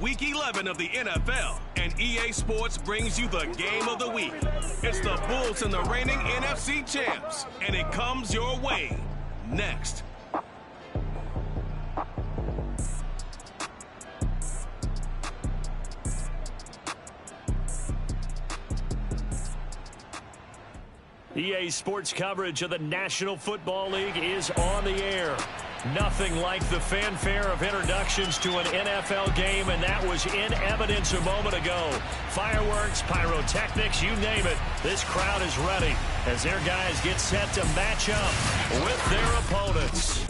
Week 11 of the NFL, and EA Sports brings you the game of the week. It's the Bulls and the reigning NFC champs, and it comes your way next. EA Sports coverage of the National Football League is on the air. Nothing like the fanfare of introductions to an NFL game, and that was in evidence a moment ago. Fireworks, pyrotechnics, you name it. This crowd is ready as their guys get set to match up with their opponents.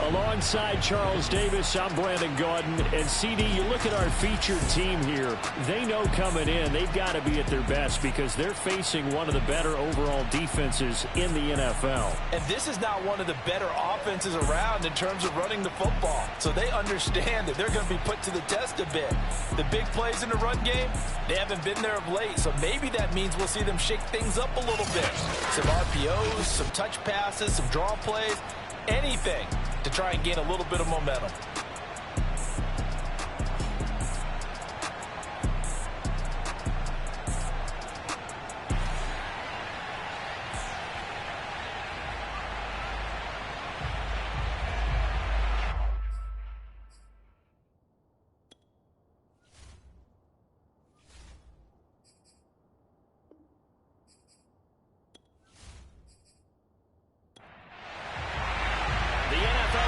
Alongside Charles Davis, I'm Brandon Gaudin. And CD, you look at our featured team here. They know coming in they've got to be at their best because they're facing one of the better overall defenses in the NFL. And this is not one of the better offenses around in terms of running the football. So they understand that they're going to be put to the test a bit. The big plays in the run game, they haven't been there of late. So maybe that means we'll see them shake things up a little bit. Some RPOs, some touch passes, some draw plays, anything to try and gain a little bit of momentum.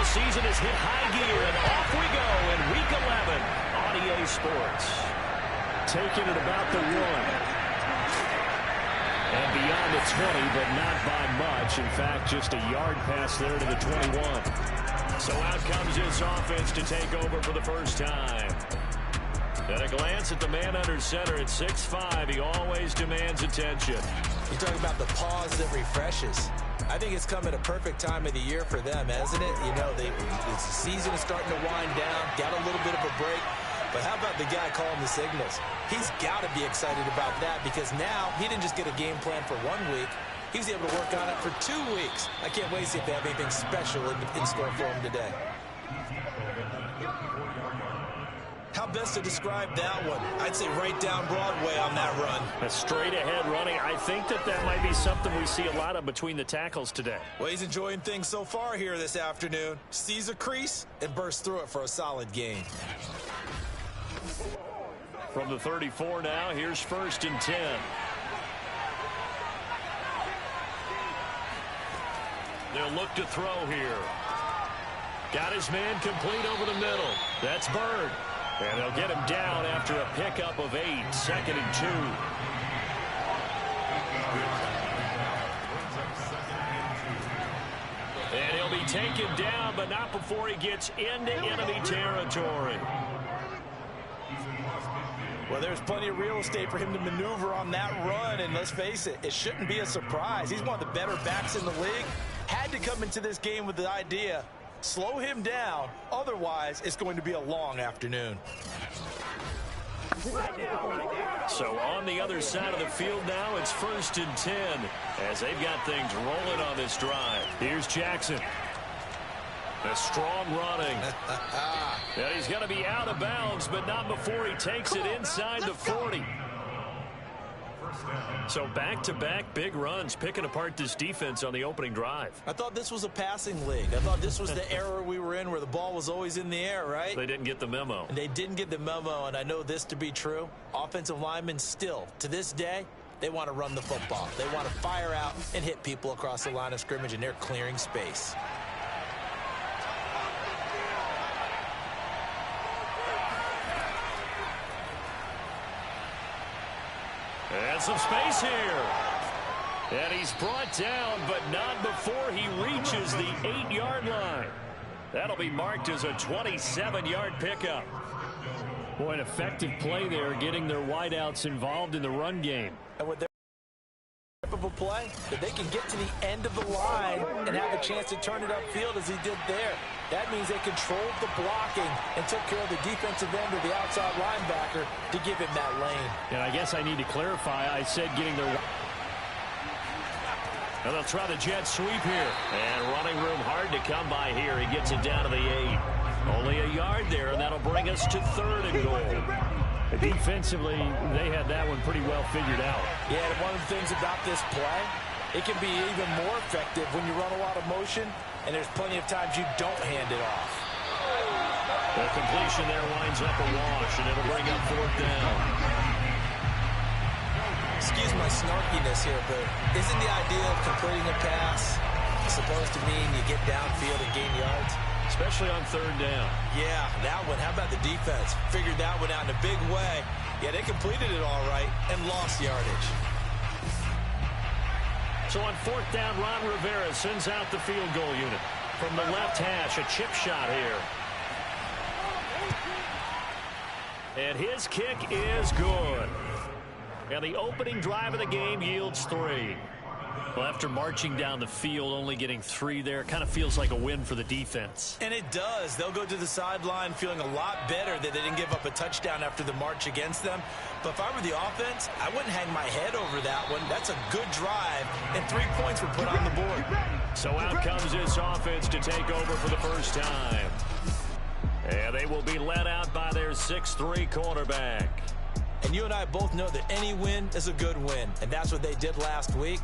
Season has hit high gear, and off we go in Week 11 on EA Sports. Taking it about the 1. And beyond the 20, but not by much. In fact, just a yard pass there to the 21. So out comes this offense to take over for the first time. At a glance at the man under center at 6'5", he always demands attention. You talk about the pause that refreshes. I think it's come at a perfect time of the year for them, hasn't it? You know, the season is starting to wind down, got a little bit of a break. But how about the guy calling the signals? He's got to be excited about that because now he didn't just get a game plan for 1 week. He was able to work on it for 2 weeks. I can't wait to see if they have anything special in store for him today. How best to describe that one? I'd say right down Broadway on that run. A straight-ahead running. I think that might be something we see a lot of between the tackles today. Well, he's enjoying things so far here this afternoon. Sees a crease and bursts through it for a solid gain. From the 34 now, here's 1st and 10. They'll look to throw here. Got his man complete over the middle. That's Bird. And they'll get him down after a pickup of 8, 2nd and 2. And he'll be taken down, but not before he gets into enemy territory. Well, there's plenty of real estate for him to maneuver on that run, and let's face it, it shouldn't be a surprise. He's one of the better backs in the league. Had to come into this game with the idea, slow him down, otherwise it's going to be a long afternoon. So on the other side of the field now, it's 1st and 10 as they've got things rolling on this drive. Here's Jackson. A strong running. And he's going to be out of bounds, but not before he takes it inside the 40. So back-to-back big runs, picking apart this defense on the opening drive. I thought this was a passing league. I thought this was the era we were in where the ball was always in the air, right? They didn't get the memo. And they didn't get the memo, and I know this to be true. Offensive linemen still, to this day, they want to run the football. They want to fire out and hit people across the line of scrimmage, and they're clearing space. And some space here. And he's brought down, but not before he reaches the 8-yard line. That'll be marked as a 27-yard pickup. Boy, an effective play there, getting their wideouts involved in the run game. And with their type of a play, that they can get to the end of the line and have a chance to turn it upfield as he did there. That means they controlled the blocking and took care of the defensive end of the outside linebacker to give him that lane. And I guess I need to clarify, I said getting their... And they'll try the jet sweep here. And running room hard to come by here. He gets it down to the 8. Only a yard there, and that'll bring us to 3rd and goal. Defensively, they had that one pretty well figured out. Yeah, and one of the things about this play, it can be even more effective when you run a lot of motion, and there's plenty of times you don't hand it off. The completion there winds up a wash, and it'll bring up 4th down. Excuse my snarkiness here, but isn't the idea of completing a pass supposed to mean you get downfield and gain yards? Especially on 3rd down. Yeah, that one. How about the defense? Figured that one out in a big way. Yeah, they completed it all right and lost yardage. So on 4th down, Ron Rivera sends out the field goal unit. From the left hash, a chip shot here. And his kick is good. And the opening drive of the game yields 3. Well, after marching down the field, only getting 3 there, kind of feels like a win for the defense. And it does. They'll go to the sideline feeling a lot better that they didn't give up a touchdown after the march against them. But if I were the offense, I wouldn't hang my head over that one. That's a good drive, and 3 points were put on the board. So out comes this offense to take over for the first time. And they will be led out by their 6'3" quarterback. And you and I both know that any win is a good win, and that's what they did last week.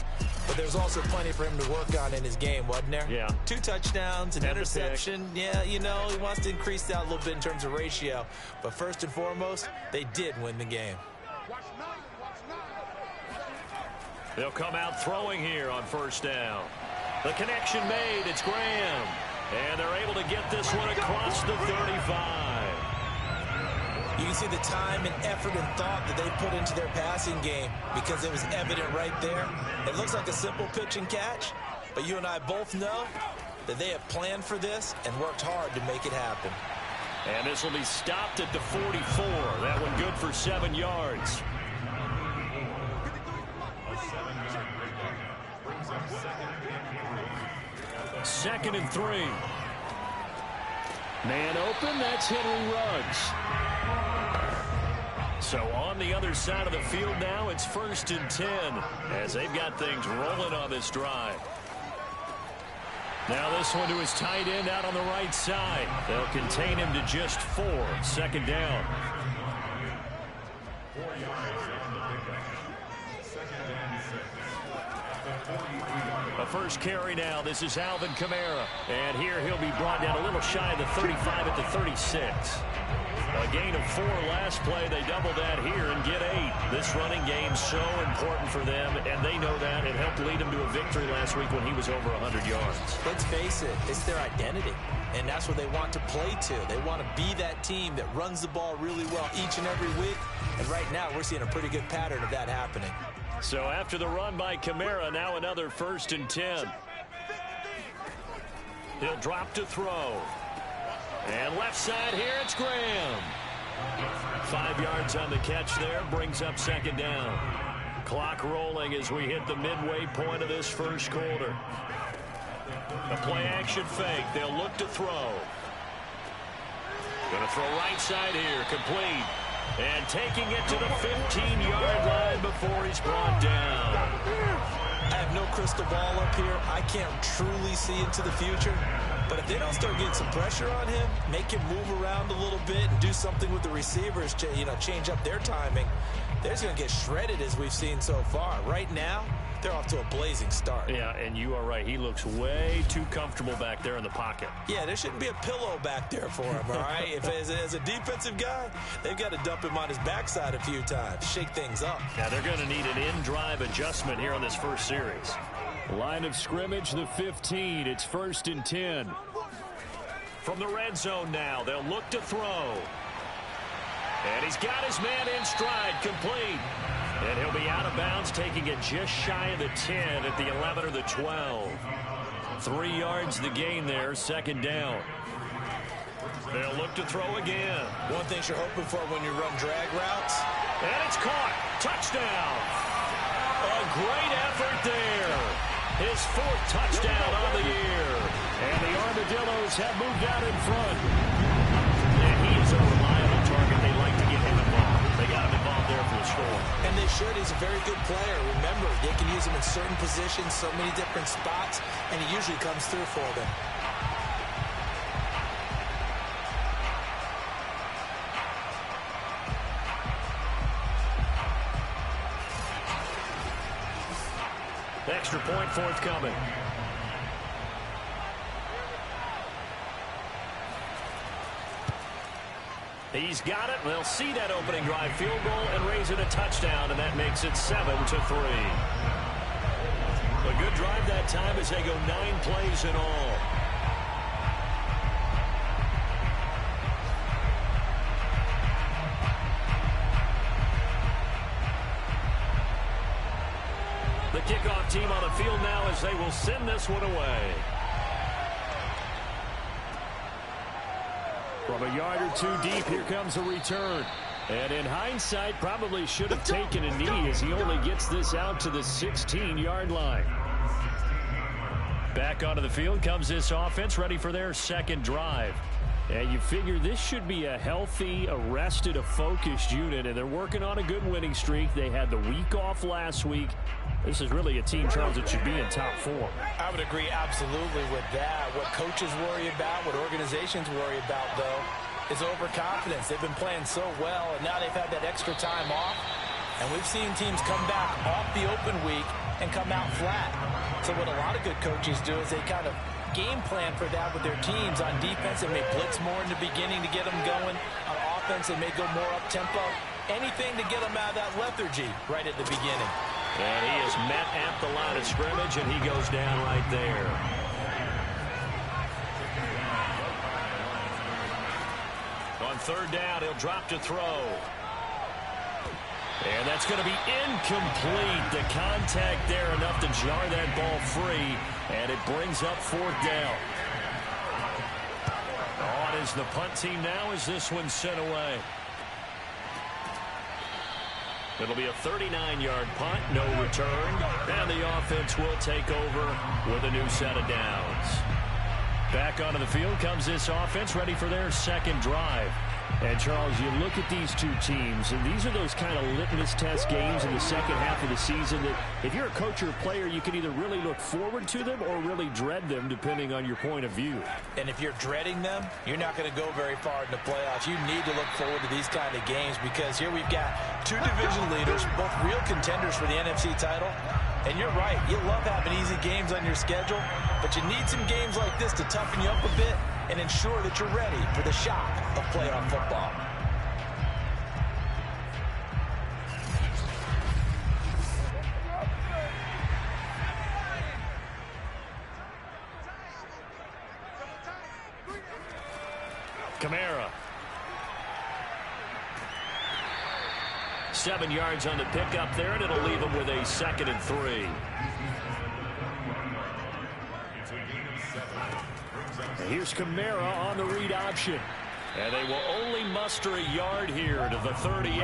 But there's also plenty for him to work on in his game, wasn't there? Yeah. 2 touchdowns, an interception. Yeah, you know, he wants to increase that a little bit in terms of ratio. But first and foremost, they did win the game. They'll come out throwing here on 1st down. The connection made. It's Graham. And they're able to get this one across the 35. You can see the time and effort and thought that they put into their passing game because it was evident right there. It looks like a simple pitch and catch, but you and I both know that they have planned for this and worked hard to make it happen. And this will be stopped at the 44. That one good for 7 yards. Second and 3. Man open, that's Henry Ruggs. So on the other side of the field now, it's 1st and 10 as they've got things rolling on this drive. Now this one to his tight end out on the right side. They'll contain him to just 4. 2nd down. A first carry now. This is Alvin Kamara. And here he'll be brought down a little shy of the 35 at the 36. A gain of 4 last play. They double that here and get 8. This running game's so important for them, and they know that. It helped lead them to a victory last week when he was over 100 yards. Let's face it, it's their identity, and that's what they want to play to. They want to be that team that runs the ball really well each and every week, and right now we're seeing a pretty good pattern of that happening. So after the run by Kamara, now another 1st and 10. He'll drop to throw. And left side here, it's Graham. 5 yards on the catch there, brings up 2nd down. Clock rolling as we hit the midway point of this first quarter. A play-action fake. They'll look to throw. Going to throw right side here, complete. And taking it to the 15-yard line before he's brought down. I have no crystal ball up here. I can't truly see into the future. But if they don't start getting some pressure on him, make him move around a little bit and do something with the receivers to, change up their timing, they're just going to get shredded as we've seen so far. Right now, they're off to a blazing start. Yeah, and you are right. He looks way too comfortable back there in the pocket. Yeah, there shouldn't be a pillow back there for him, all right? If as a defensive guy, they've got to dump him on his backside a few times, shake things up. Now, they're going to need an in-drive adjustment here on this first series. Line of scrimmage, the 15. It's 1st and 10. From the red zone now, they'll look to throw. And he's got his man in stride, complete. And he'll be out of bounds, taking it just shy of the 10 at the 11 or the 12. 3 yards the gain there, 2nd down. They'll look to throw again. One thing you're hoping for when you run drag routes. And it's caught. Touchdown. A great effort there. His 4th touchdown on the year. And the Armadillos have moved out in front. And he is a reliable target. They like to get him involved. They got him involved there for score. And they should. He's a very good player. Remember, they can use him in certain positions, so many different spots, and he usually comes through for them. Extra point forthcoming. He's got it. They'll see that opening drive field goal and raise it a touchdown, and that makes it 7-3. A good drive that time as they go 9 plays in all. The kickoff team on the field now as they will send this one away. From a yard or two deep, here comes a return. And in hindsight, probably should have taken a knee as he only gets this out to the 16-yard line. Back onto the field comes this offense, ready for their second drive. And you figure this should be a healthy, a focused unit, and they're working on a good winning streak. They had the week off last week. This is really a team, Charles, that should be in top 4. I would agree absolutely with that. What coaches worry about, what organizations worry about, though, is overconfidence. They've been playing so well, and now they've had that extra time off. And we've seen teams come back off the open week and come out flat. So what a lot of good coaches do is they kind of game plan for that with their teams. On defense, they may blitz more in the beginning to get them going. On offense, they may go more up-tempo. Anything to get them out of that lethargy right at the beginning. And he is met at the line of scrimmage, and he goes down right there. On third down, he'll drop to throw. And that's going to be incomplete. The contact there enough to jar that ball free, and it brings up fourth down. On is the punt team now as this one's sent away. It'll be a 39-yard punt, no return, and the offense will take over with a new set of downs. Back onto the field comes this offense, ready for their second drive. And, Charles, you look at these two teams, and these are those kind of litmus test games in the second half of the season that if you're a coach or a player, you can either really look forward to them or really dread them, depending on your point of view. And if you're dreading them, you're not going to go very far in the playoffs. You need to look forward to these kind of games because here we've got two division leaders, both real contenders for the NFC title. And you're right, you love having easy games on your schedule, but you need some games like this to toughen you up a bit and ensure that you're ready for the shock of playoff football. Kamara. 7 yards on the pickup there, and it'll leave him with a 2nd and 3. Here's Kamara on the read option. And they will only muster a yard here to the 38.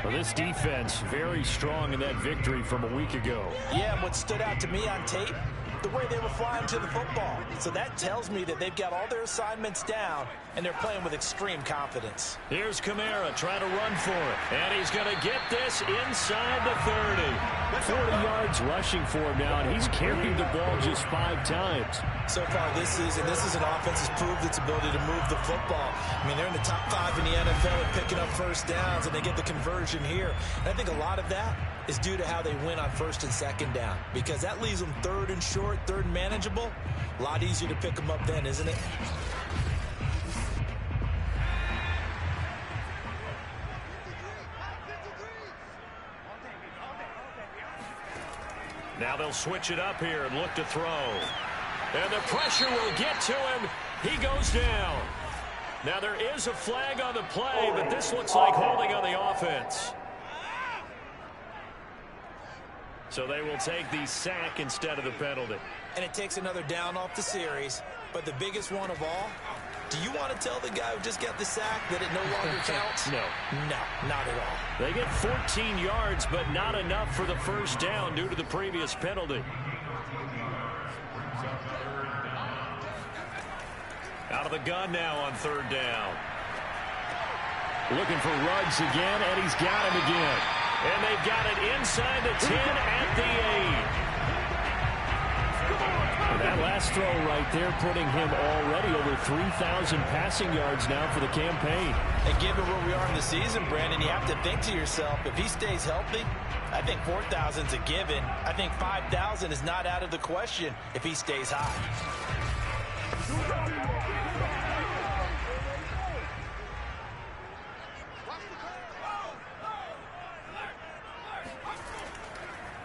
Well, this defense very strong in that victory from a week ago. Yeah, and what stood out to me on tape, the way they were flying to the football. So that tells me that they've got all their assignments down, and they're playing with extreme confidence. Here's Kamara trying to run for it. And he's going to get this inside the 30. 40 yards rushing for him now, and he's carried the ball just 5 times. So far this season, this is an offense that's proved its ability to move the football. I mean, they're in the top 5 in the NFL at picking up first downs, and they get the conversion here. And I think a lot of that is due to how they win on 1st and 2nd down, because that leaves them 3rd and short, 3rd and manageable. A lot easier to pick them up then, isn't it? Now they'll switch it up here and look to throw. And the pressure will get to him. He goes down. Now there is a flag on the play, but this looks like holding on the offense. So they will take the sack instead of the penalty. And it takes another down off the series. But the biggest one of all, do you want to tell the guy who just got the sack that it no longer counts? No. No, not at all. They get 14 yards, but not enough for the first down due to the previous penalty. Out of the gun now on 3rd down. Looking for Ruggs again, and he's got him again. And they've got it inside the 10 at the 8. And that last throw right there putting him already over 3,000 passing yards now for the campaign. And given where we are in the season, Brandon, you have to think to yourself, if he stays healthy, I think 4,000's a given. I think 5,000 is not out of the question if he stays high.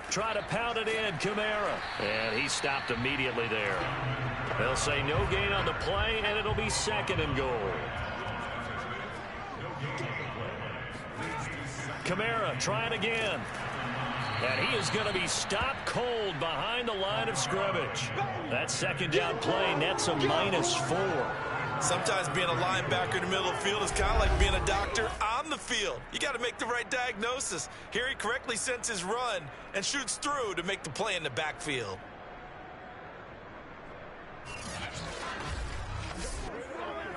Try to pound it in, Kamara. And he stopped immediately there. They'll say no gain on the play, and it'll be 2nd and goal. Kamara trying again. And he is going to be stopped cold behind the line of scrimmage. That 2nd down play nets a -4. Sometimes being a linebacker in the middle of the field is kind of like being a doctor on the field. You got to make the right diagnosis. Here he correctly sends his run and shoots through to make the play in the backfield.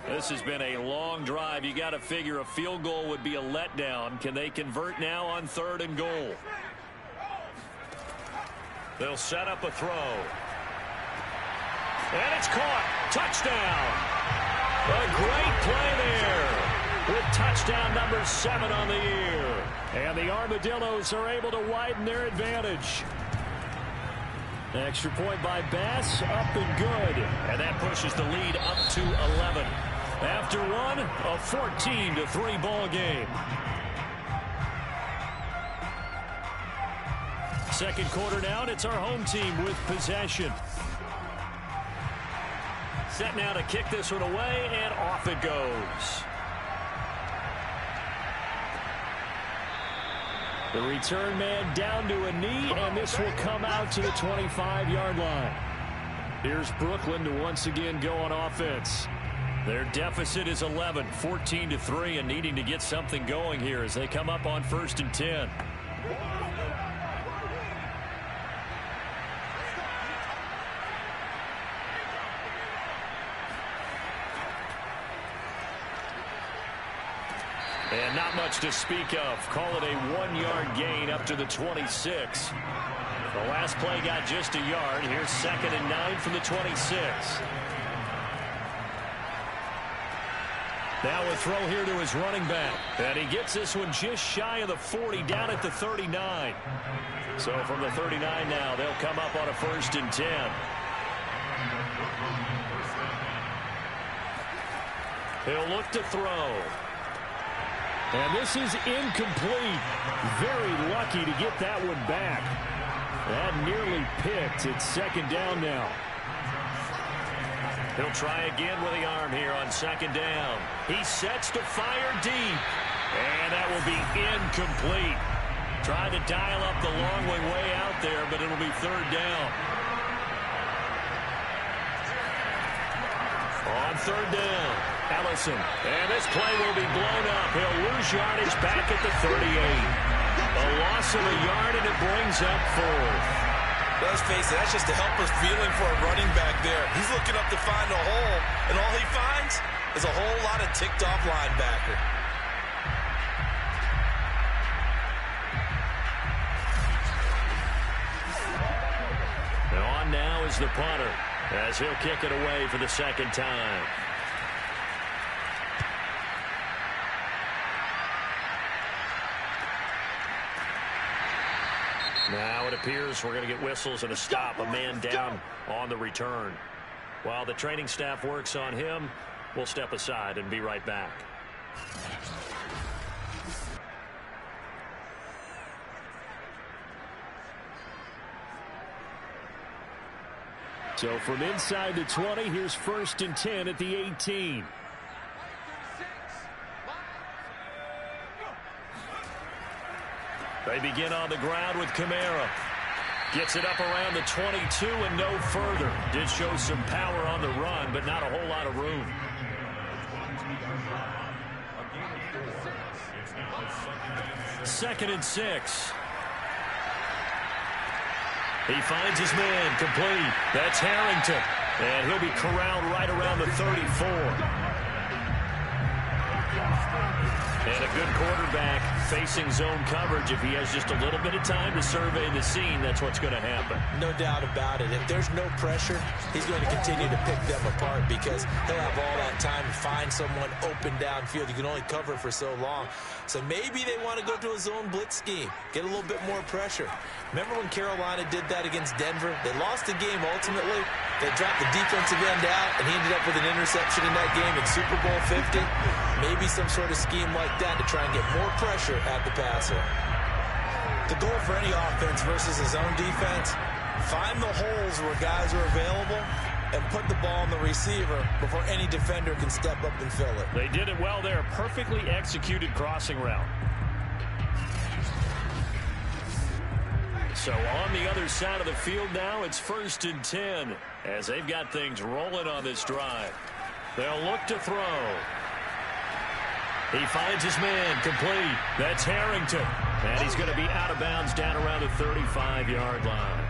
This has been a long drive. You got to figure a field goal would be a letdown. Can they convert now on 3rd and goal? They'll set up a throw. And it's caught. Touchdown. A great play there with touchdown number 7 on the year. And the Armadillos are able to widen their advantage. Extra point by Bass, up and good. And that pushes the lead up to 11. After one, a 14-3 ball game. Second quarter now, and it's our home team with possession. Set now to kick this one away, and off it goes. The return man down to a knee, and this will come out to the 25-yard line. Here's Brooklyn to once again go on offense. Their deficit is 11, 14-3, and needing to get something going here as they come up on 1st and 10. And not much to speak of. Call it a 1-yard gain up to the 26. The last play got just a yard. Here's 2nd and 9 from the 26. Now a throw here to his running back. And he gets this one just shy of the 40, down at the 39. So from the 39 now, they'll come up on a 1st and 10. He'll look to throw. And this is incomplete. Very lucky to get that one back. That nearly picked. It's 2nd down now. He'll try again with the arm here on 2nd down. He sets to fire deep. And that will be incomplete. Tried to dial up the long way out there, but it'll be 3rd down. On 3rd down, Ellison. And this play will be blown up. He'll lose yardage back at the 38. A loss of a yard, and it brings up 4th. Let's face it, that's just a helpless feeling for a running back there. He's looking up to find a hole, and all he finds is a whole lot of ticked-off linebacker. And on now is the punter, as he'll kick it away for the 2nd time. Now it appears we're going to get whistles and a stop. A man down on the return. While the training staff works on him, we'll step aside and be right back. So from inside the 20, here's 1st and 10 at the 18. They begin on the ground with Kamara. Gets it up around the 22 and no further. Did show some power on the run, but not a whole lot of room. Second and 6. He finds his man complete. That's Harrington. And he'll be corralled right around the 34. And a good quarterback facing zone coverage. If he has just a little bit of time to survey the scene, that's what's going to happen. No doubt about it. If there's no pressure, he's going to continue to pick them apart because he'll have all that time to find someone open downfield. You can only cover for so long. So maybe they want to go to a zone blitz scheme, get a little bit more pressure. Remember when Carolina did that against Denver? They lost the game ultimately. They dropped the defensive end out, and he ended up with an interception in that game in Super Bowl 50. Maybe some sort of scheme like that to try and get more pressure at the passer. The goal for any offense versus a zone defense, find the holes where guys are available and put the ball on the receiver before any defender can step up and fill it. They did it well there. Perfectly executed crossing route. So on the other side of the field now, it's 1st and 10 as they've got things rolling on this drive. They'll look to throw. He finds his man complete. That's Harrington. And he's going to be out of bounds down around the 35-yard line.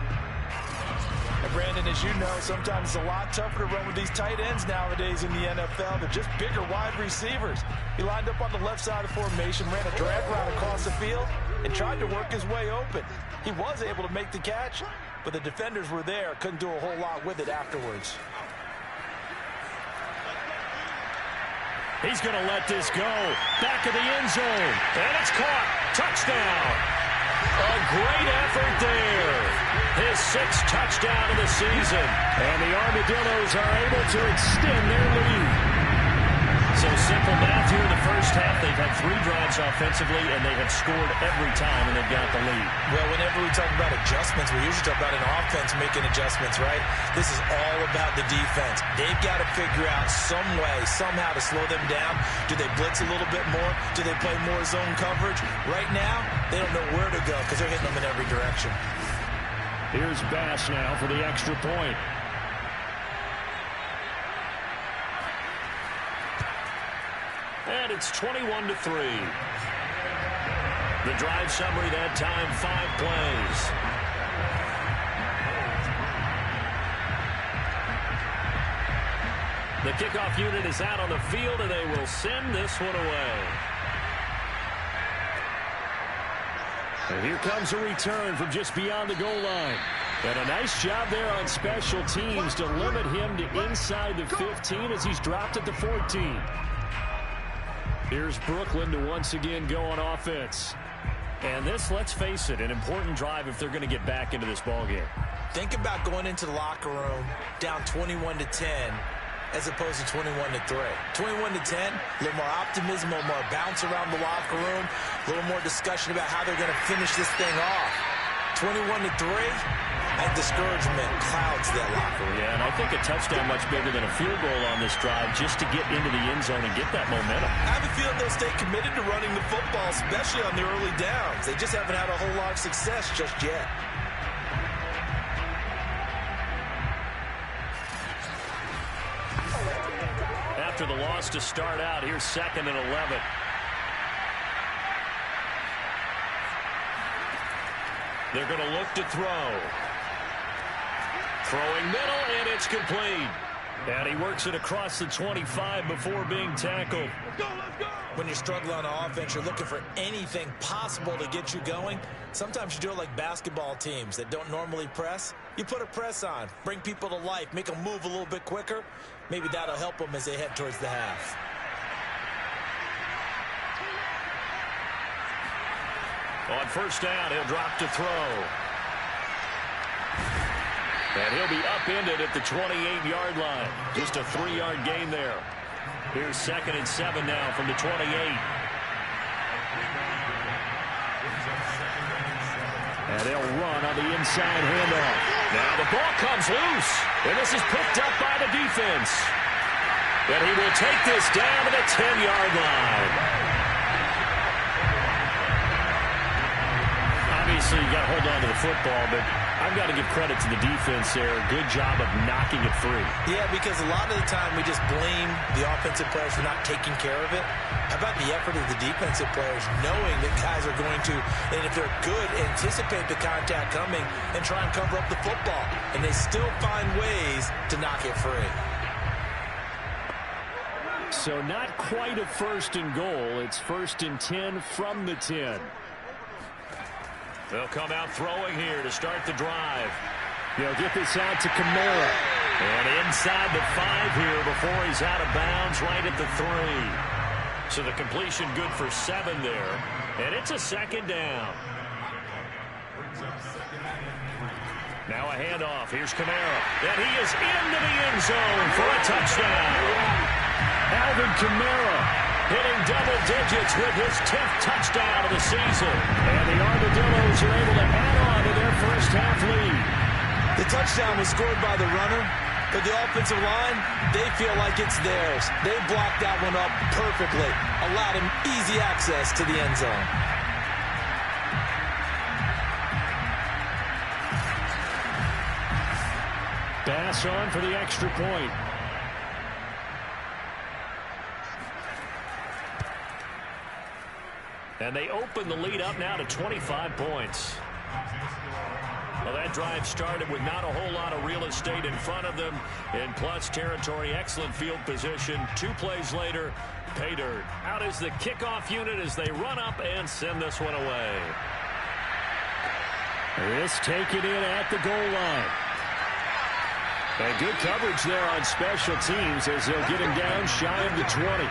And Brandon, as you know, sometimes it's a lot tougher to run with these tight ends nowadays in the NFL. They're just bigger wide receivers. He lined up on the left side of the formation, ran a drag route across the field, and tried to work his way open. He was able to make the catch, but the defenders were there. Couldn't do a whole lot with it afterwards. He's going to let this go. Back of the end zone. And it's caught. Touchdown. A great effort there. His 6th touchdown of the season. And the Armadillos are able to extend their lead. So simple math here in the first half. They've had 3 drives offensively, and they have scored every time, and they've got the lead. Well, whenever we talk about adjustments, we usually talk about an offense making adjustments, right? This is all about the defense. They've got to figure out some way, somehow to slow them down. Do they blitz a little bit more? Do they play more zone coverage? Right now, they don't know where to go because they're hitting them in every direction. Here's Bass now for the extra point. And it's 21-3. The drive summary that time, 5 plays. The kickoff unit is out on the field, and they will send this one away. And here comes a return from just beyond the goal line. And a nice job there on special teams to limit him to inside the 15 as he's dropped at the 14. Here's Brooklyn to once again go on offense. And this, let's face it, an important drive if they're going to get back into this ballgame. Think about going into the locker room down 21-10 as opposed to 21-3. 21-10, a little more optimism, a little more bounce around the locker room, a little more discussion about how they're going to finish this thing off. 21-3, that discouragement clouds that locker room. Yeah, and I think a touchdown much bigger than a field goal on this drive just to get into the end zone and get that momentum. I have a feeling they'll stay committed to running the football, especially on the early downs. They just haven't had a whole lot of success just yet. After the loss to start out, here's 2nd and 11. They're going to look to throw. Throwing middle, and it's complete. And he works it across the 25 before being tackled. When you're struggling on offense, you're looking for anything possible to get you going. Sometimes you do it like basketball teams that don't normally press. You put a press on, bring people to life, make them move a little bit quicker. Maybe that'll help them as they head towards the half. On 1st down, he'll drop to throw. And he'll be upended at the 28-yard line. Just a 3-yard gain there. Here's 2nd and 7 now from the 28. And they'll run on the inside handoff. Now the ball comes loose. And this is picked up by the defense. And he will take this down to the 10-yard line. Obviously, you got to hold on to the football, but I've got to give credit to the defense there. Good job of knocking it free. Yeah, because a lot of the time we just blame the offensive players for not taking care of it. How about the effort of the defensive players knowing that guys are going to, and if they're good, anticipate the contact coming and try and cover up the football. And they still find ways to knock it free. So not quite a 1st and goal. It's 1st and 10 from the 10. They'll come out throwing here to start the drive. They'll get this out to Kamara. And inside the 5 here before he's out of bounds, right at the 3. So the completion good for 7 there. And it's a 2nd down. Now a handoff. Here's Kamara. And he is into the end zone for a touchdown. Alvin Kamara hitting double digits with his 10th touchdown of the season. And the Armadillos are able to add on to their first half lead. The touchdown was scored by the runner, but the offensive line, they feel like it's theirs. They blocked that one up perfectly, allowed him easy access to the end zone. Bass on for the extra point. And they open the lead up now to 25 points. Well, that drive started with not a whole lot of real estate in front of them in plus territory. Excellent field position. 2 plays later, pay dirt. Out is the kickoff unit as they run up and send this one away. This taken in at the goal line. And good coverage there on special teams as they'll get him down shy of the 20.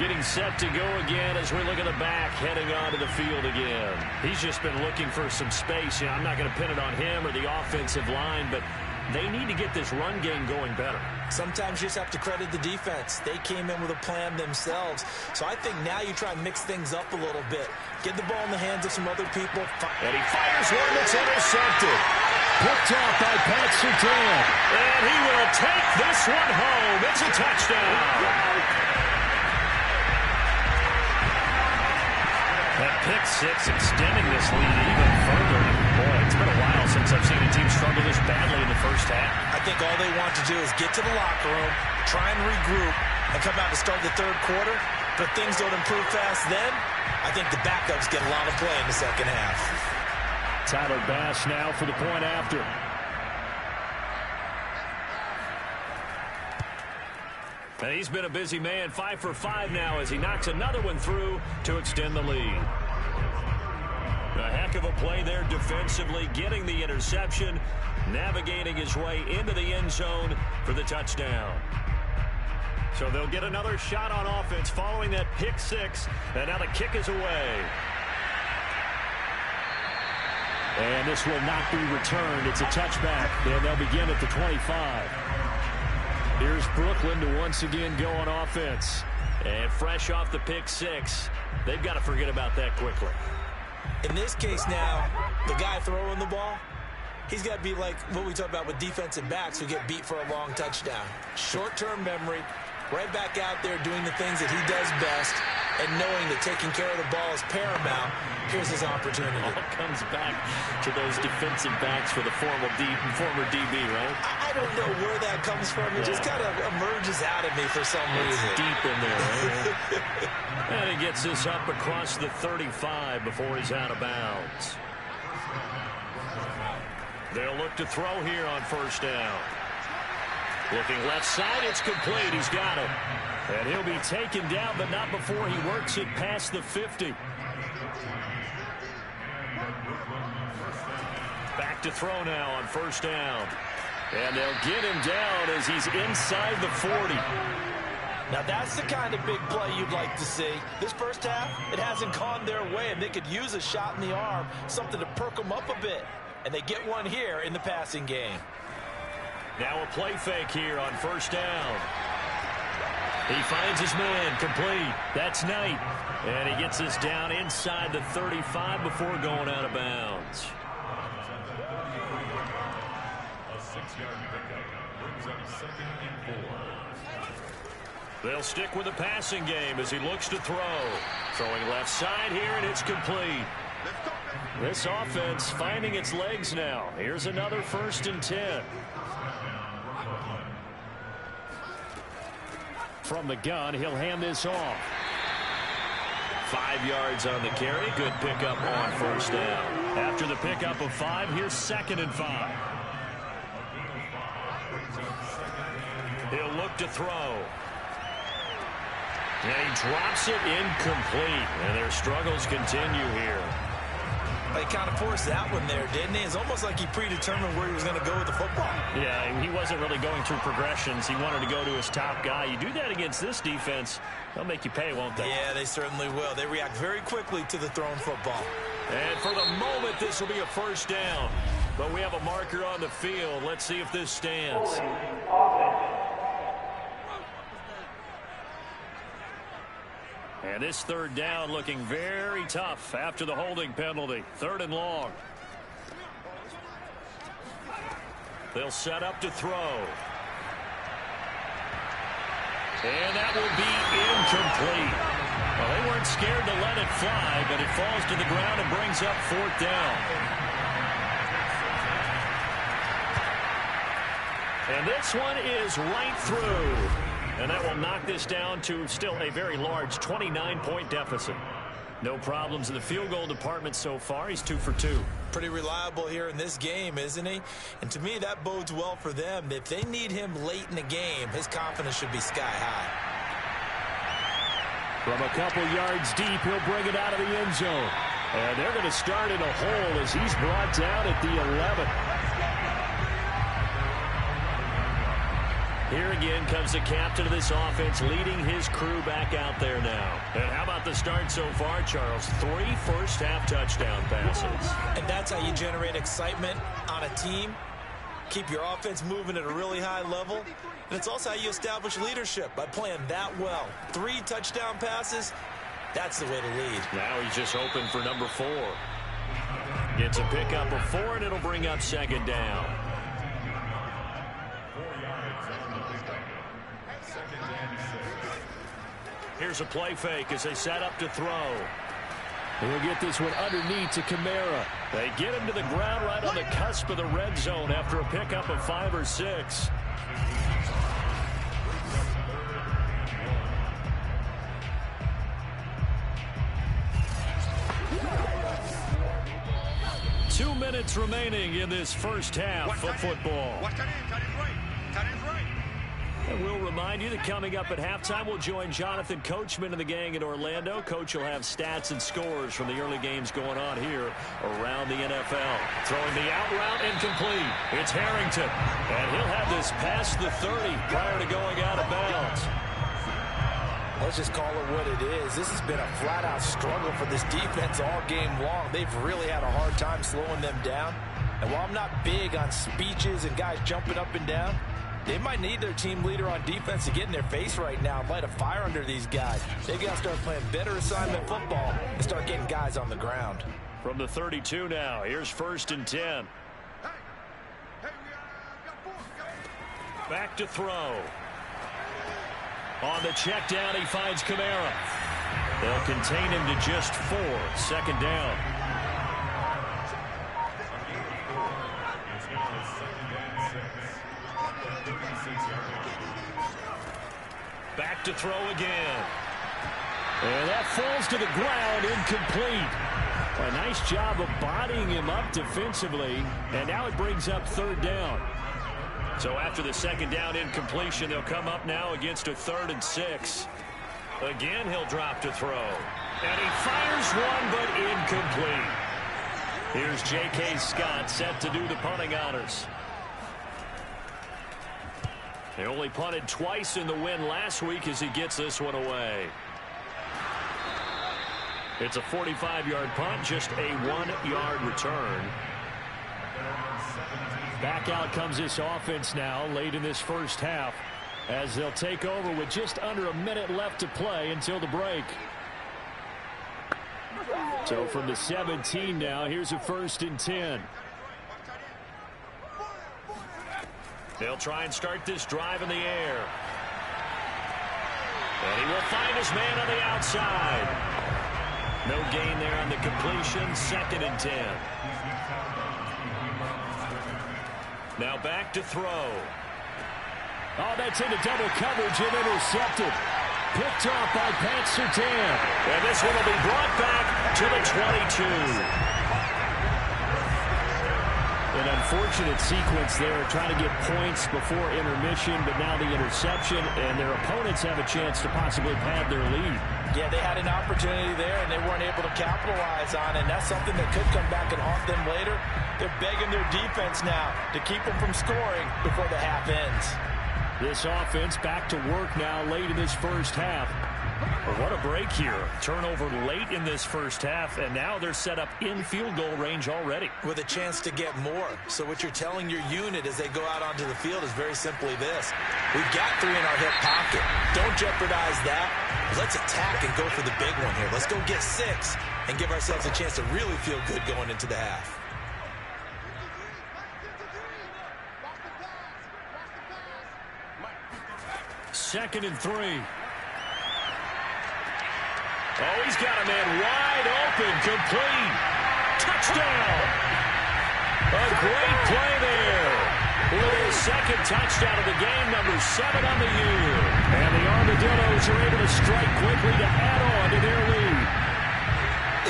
Getting set to go again as we look at the back, heading onto the field again. He's just been looking for some space. I'm not going to pin it on him or the offensive line, but they need to get this run game going better. Sometimes you just have to credit the defense. They came in with a plan themselves. So I think now you try and mix things up a little bit. Get the ball in the hands of some other people. And he fires one that's intercepted. Picked off by Pat Surtain. And he will take this one home. It's a touchdown. That pick 6 extending this lead even further. Boy, it's been a while since I've seen a team struggle this badly in the first half. I think all they want to do is get to the locker room, try and regroup, and come out to start the 3rd quarter. But if things don't improve fast then, I think the backups get a lot of play in the 2nd half. Tyler Bass now for the point after. And he's been a busy man, 5 for 5 now as he knocks another one through to extend the lead. A heck of a play there defensively, getting the interception, navigating his way into the end zone for the touchdown. So they'll get another shot on offense following that pick 6, and now the kick is away. And this will not be returned. It's a touchback, and they'll begin at the 25. Here's Brooklyn to once again go on offense. And fresh off the pick 6, they've got to forget about that quickly. In this case now, the guy throwing the ball, he's got to be like what we talk about with defensive backs who get beat for a long touchdown. Short-term memory, right back out there doing the things that he does best, and knowing that taking care of the ball is paramount. Here's his opportunity. All comes back to those defensive backs for the former DB, right? I don't know where that comes from. It just kind of emerges out of me for some reason. It's deep in there, right? And he gets this up across the 35 before he's out of bounds. They'll look to throw here on 1st down. Looking left side, it's complete. He's got it. And he'll be taken down, but not before he works it past the 50. Back to throw now on 1st down. And they'll get him down as he's inside the 40. Now that's the kind of big play you'd like to see. This first half, it hasn't gone their way, and they could use a shot in the arm, something to perk them up a bit. And they get one here in the passing game. Now a play fake here on 1st down. He finds his man, complete. That's Knight. And he gets this down inside the 35 before going out of bounds. They'll stick with the passing game as he looks to throw. Throwing left side here, and it's complete. This offense finding its legs now. Here's another 1st and 10. From the gun, he'll hand this off. 5 yards on the carry. Good pickup on 1st down. After the pickup of 5, here's 2nd and 5. He'll look to throw. And he drops it incomplete. And their struggles continue here. He kind of forced that one there, didn't he? It's almost like he predetermined where he was going to go with the football. Yeah, he wasn't really going through progressions. He wanted to go to his top guy. You do that against this defense, they'll make you pay, won't they? Yeah, they certainly will. They react very quickly to the thrown football. And for the moment, this will be a first down. But we have a marker on the field. Let's see if this stands. And this third down looking very tough after the holding penalty. 3rd and long. They'll set up to throw. And that will be incomplete. Well, they weren't scared to let it fly, but it falls to the ground and brings up 4th down. And this one is right through. And that will knock this down to still a very large 29-point deficit. No problems in the field goal department so far. He's 2 for 2. Pretty reliable here in this game, isn't he? And to me, that bodes well for them. If they need him late in the game, his confidence should be sky high. From a couple yards deep, he'll bring it out of the end zone. And they're going to start in a hole as he's brought down at the 11. Here again comes the captain of this offense, leading his crew back out there now. And how about the start so far, Charles? 3 first-half touchdown passes. And that's how you generate excitement on a team. Keep your offense moving at a really high level. And it's also how you establish leadership, by playing that well. 3 touchdown passes, that's the way to lead. Now he's just open for number 4. Gets a pickup of 4, and it'll bring up 2nd down. Here's a play fake as they set up to throw. He'll get this one underneath to Kamara. They get him to the ground right on the cusp of the red zone after a pickup of 5 or 6. Two minutes remaining in this first half of football. And we'll remind you that coming up at halftime, we'll join Jonathan Coachman and the gang in Orlando. Coach will have stats and scores from the early games going on here around the NFL. Throwing the out route incomplete. It's Harrington. And he'll have this past the 30 prior to going out of bounds. Let's just call it what it is. This has been a flat-out struggle for this defense all game long. They've really had a hard time slowing them down. And while I'm not big on speeches and guys jumping up and down, they might need their team leader on defense to get in their face right now and light a fire under these guys. They've got to start playing better assignment football and start getting guys on the ground. From the 32 now, here's 1st and 10. Back to throw. On the check down, he finds Kamara. They'll contain him to just 4. 2nd down. Back to throw again. And that falls to the ground, incomplete. A nice job of bodying him up defensively. And now it brings up 3rd down. So after the 2nd down incompletion, they'll come up now against a 3rd and 6. Again, he'll drop to throw. And he fires one, but incomplete. Here's J.K. Scott set to do the punting honors. They only punted twice in the win last week as he gets this one away. It's a 45-yard punt, just a 1-yard return. Back out comes this offense now late in this first half as they'll take over with just under a minute left to play until the break. So from the 17 now, here's a 1st and 10. They'll try and start this drive in the air. And he will find his man on the outside. No gain there on the completion. 2nd and 10. Now back to throw. Oh, that's into double coverage and intercepted. Picked off by Pat Surtain. And this one will be brought back to the 22. An unfortunate sequence there, trying to get points before intermission, but now the interception, and their opponents have a chance to possibly pad their lead. Yeah, they had an opportunity there, and they weren't able to capitalize on it. And that's something that could come back and haunt them later. They're begging their defense now to keep them from scoring before the half ends. This offense back to work now late in this first half. Well, what a break here. Turnover late in this first half, and now they're set up in field goal range already. With a chance to get more. So what you're telling your unit as they go out onto the field is very simply this. We've got 3 in our hip pocket. Don't jeopardize that. Let's attack and go for the big one here. Let's go get 6 and give ourselves a chance to really feel good going into the half. Second and 3. Oh, he's got a man wide open, complete. Touchdown! A great play there. With his second touchdown of the game, number 7 on the year. And the Armadillos are able to strike quickly to add on to their lead.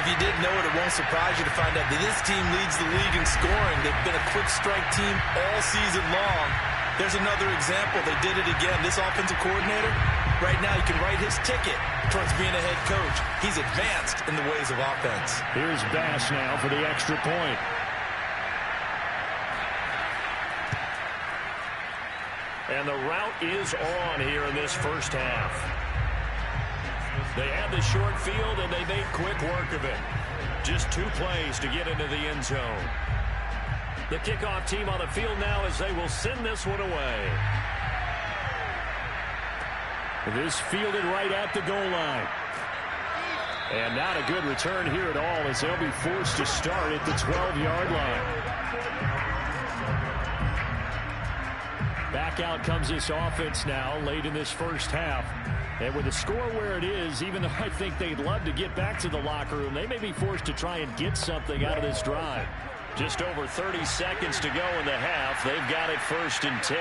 If you didn't know it, it won't surprise you to find out that this team leads the league in scoring. They've been a quick strike team all season long. There's another example. They did it again. This offensive coordinator, right now, you can write his ticket towards being a head coach. He's advanced in the ways of offense. Here's Bass now for the extra point. And the route is on here in this first half. They had the short field, and they made quick work of it. Just 2 plays to get into the end zone. The kickoff team on the field now as they will send this one away. This fielded right at the goal line. And not a good return here at all as they'll be forced to start at the 12-yard line. Back out comes this offense now late in this first half. And with the score where it is, even though I think they'd love to get back to the locker room, they may be forced to try and get something out of this drive. Just over 30 seconds to go in the half. They've got it 1st and 10.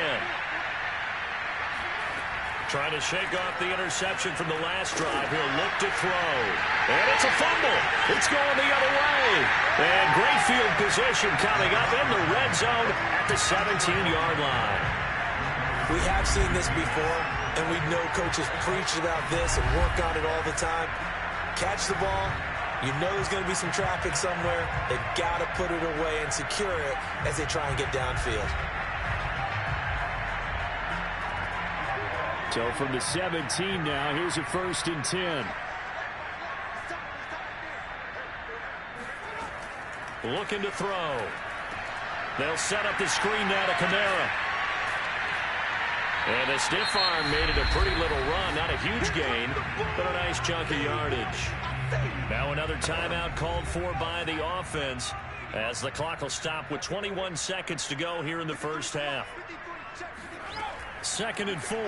Trying to shake off the interception from the last drive. He'll look to throw. And it's a fumble. It's going the other way. And great field position coming up in the red zone at the 17-yard line. We have seen this before, and we know coaches preach about this and work on it all the time. Catch the ball. You know there's going to be some traffic somewhere. They've got to put it away and secure it as they try and get downfield. So from the 17 now, here's a 1st and 10. Looking to throw. They'll set up the screen now to Kamara. And the stiff arm made it a pretty little run. Not a huge gain, but a nice chunk of yardage. Now another timeout called for by the offense as the clock will stop with 21 seconds to go here in the first half. 2nd and 4.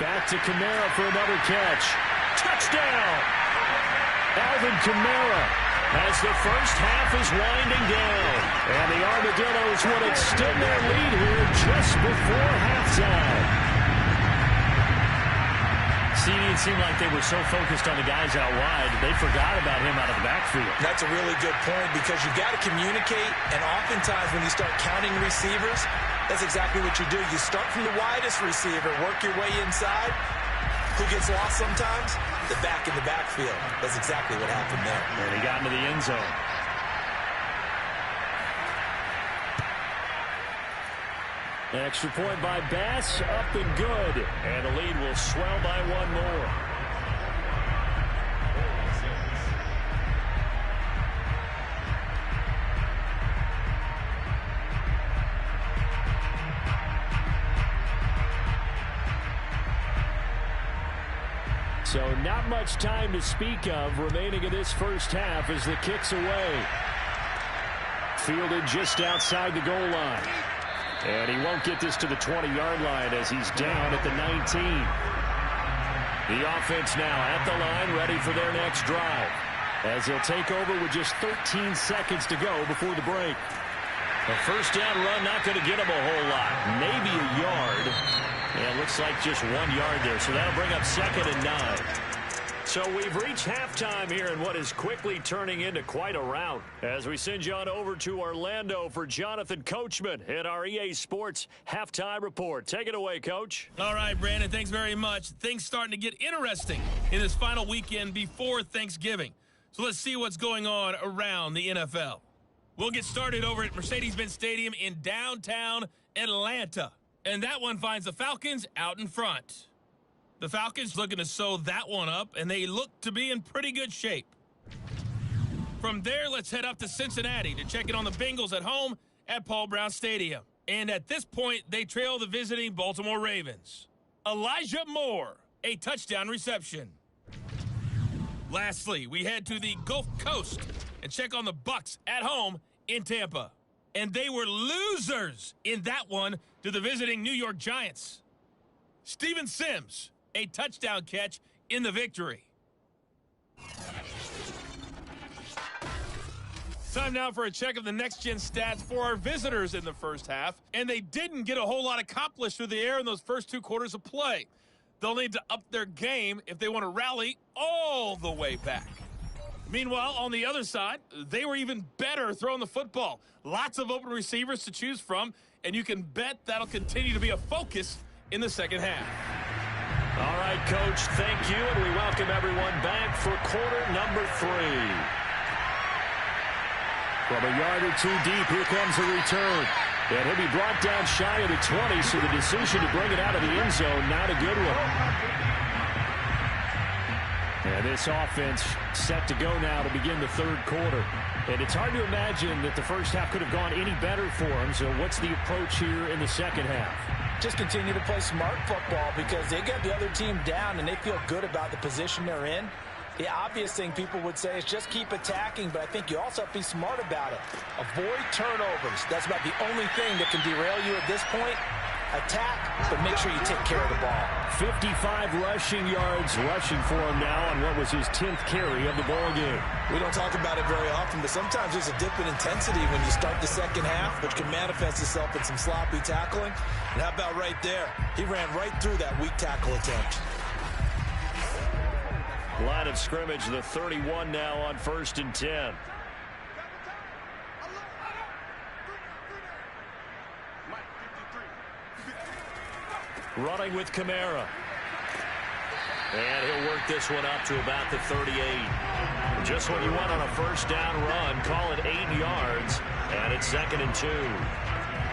Back to Kamara for another catch. Touchdown! Alvin Kamara, as the first half is winding down. And the Armadillos would extend their lead here just before halftime. It seemed like they were so focused on the guys out wide, they forgot about him out of the backfield. That's a really good point because you've got to communicate, and oftentimes when you start counting receivers, that's exactly what you do. You start from the widest receiver, work your way inside. Who gets lost sometimes? The back in the backfield. That's exactly what happened there. And he got into the end zone. Extra point by Bass, up and good. And the lead will swell by 1 more. So not much time to speak of remaining in this first half as the kick's away. Fielded just outside the goal line. And he won't get this to the 20-yard line as he's down at the 19. The offense now at the line, ready for their next drive. As they'll take over with just 13 seconds to go before the break. A first down run, not going to get him a whole lot. Maybe a yard. Yeah, it looks like just 1 yard there. So that'll bring up 2nd and 9. So we've reached halftime here in what is quickly turning into quite a rout. As we send you on over to Orlando for Jonathan Coachman at our EA Sports Halftime Report. Take it away, Coach. All right, Brandon, thanks very much. Things starting to get interesting in this final weekend before Thanksgiving. So let's see what's going on around the NFL. We'll get started over at Mercedes-Benz Stadium in downtown Atlanta. And that one finds the Falcons out in front. The Falcons looking to sew that one up, and they look to be in pretty good shape. From there, let's head up to Cincinnati to check in on the Bengals at home at Paul Brown Stadium. And at this point, they trail the visiting Baltimore Ravens. Elijah Moore, a touchdown reception. Lastly, we head to the Gulf Coast and check on the Bucs at home in Tampa. And they were losers in that one to the visiting New York Giants. Steven Sims, a touchdown catch in the victory. Time now for a check of the next-gen stats for our visitors in the first half. And they didn't get a whole lot accomplished through the air in those first 2 quarters of play. They'll need to up their game if they want to rally all the way back. Meanwhile, on the other side, they were even better throwing the football. Lots of open receivers to choose from, and you can bet that'll continue to be a focus in the second half. All right, Coach, thank you, and we welcome everyone back for quarter number 3. From a yard or 2 deep, here comes the return. And he'll be brought down shy of the 20, so the decision to bring it out of the end zone, not a good one. And this offense set to go now to begin the third quarter. And it's hard to imagine that the first half could have gone any better for them. So what's the approach here in the second half? Just continue to play smart football because they got the other team down and they feel good about the position they're in. The obvious thing people would say is just keep attacking, but I think you also have to be smart about it. Avoid turnovers. That's about the only thing that can derail you at this point. Attack, but make sure you take care of the ball. 55 rushing yards rushing for him now on what was his 10th carry of the ball game. We don't talk about it very often, but sometimes there's a dip in intensity when you start the second half, which can manifest itself in some sloppy tackling. And how about right there? He ran right through that weak tackle attempt. Line of scrimmage, the 31 now on 1st and 10. Running with Kamara. And he'll work this one up to about the 38. Just what you want on a first down run. Call it 8 yards. And it's 2nd and 2.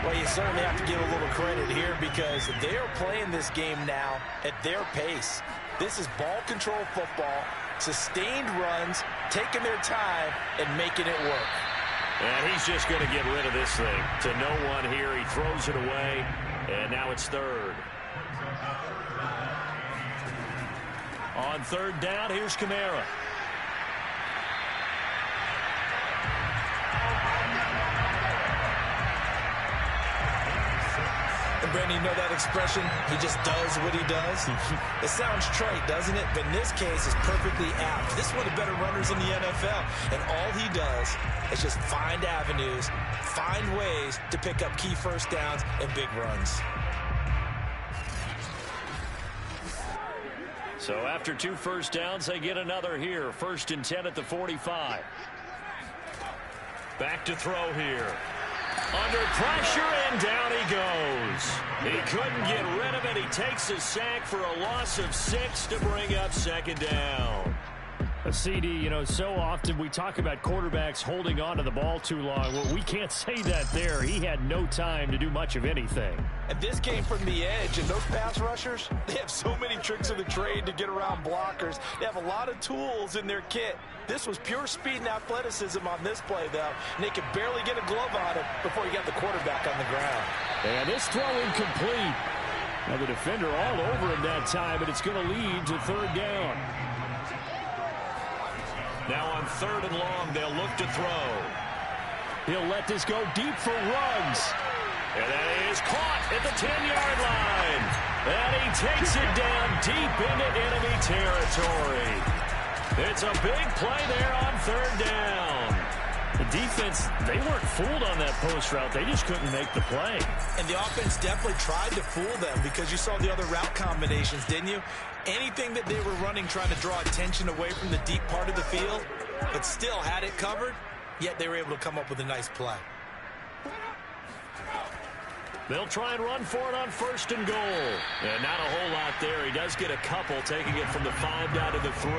Well, you certainly have to give a little credit here because they are playing this game now at their pace. This is ball control football, sustained runs, taking their time, and making it work. And he's just going to get rid of this thing. To no one here. He throws it away. And now it's 3rd. On 3rd down, here's Kamara. And Brandon, you know that expression? He just does what he does. It sounds trite, doesn't it? But in this case, it's perfectly apt. This is one of the better runners in the NFL. And all he does is just find avenues, find ways to pick up key first downs and big runs. So after 2 first downs, they get another here. 1st and 10 at the 45. Back to throw here. Under pressure, and down he goes. He couldn't get rid of it. He takes a sack for a loss of 6 to bring up 2nd down. CD, you know, so often we talk about quarterbacks holding on to the ball too long. Well, we can't say that there. He had no time to do much of anything. And this came from the edge, and those pass rushers, they have so many tricks of the trade to get around blockers. They have a lot of tools in their kit. This was pure speed and athleticism on this play, though, and they could barely get a glove on it before he got the quarterback on the ground. And this throw incomplete. Now the defender all over him that time, but it's going to lead to 3rd down. Now on 3rd and long, they'll look to throw. He'll let this go deep for Ruggs. And that is caught at the 10-yard line. And he takes it down deep into enemy territory. It's a big play there on 3rd down. The defense, they weren't fooled on that post route. They just couldn't make the play. And the offense definitely tried to fool them because you saw the other route combinations, didn't you? Anything that they were running trying to draw attention away from the deep part of the field, but still had it covered, yet they were able to come up with a nice play. They'll try and run for it on 1st and goal. And not a whole lot there. He does get a couple, taking it from the 5 down to the 3.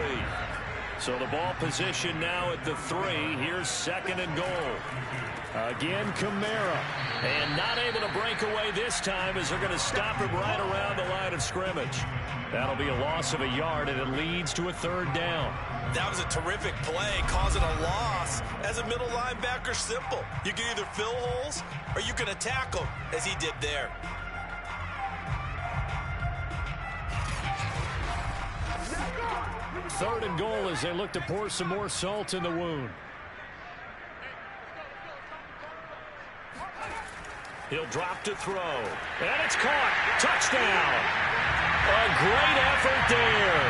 So the ball position now at the 3. Here's 2nd and goal. Again, Kamara. And not able to break away this time as they're going to stop him right around the line of scrimmage. That'll be a loss of a yard, and it leads to a 3rd down. That was a terrific play, causing a loss. As a middle linebacker, simple. You can either fill holes or you can attack them, as he did there. Third and goal as they look to pour some more salt in the wound. He'll drop to throw. And it's caught. Touchdown. A great effort there.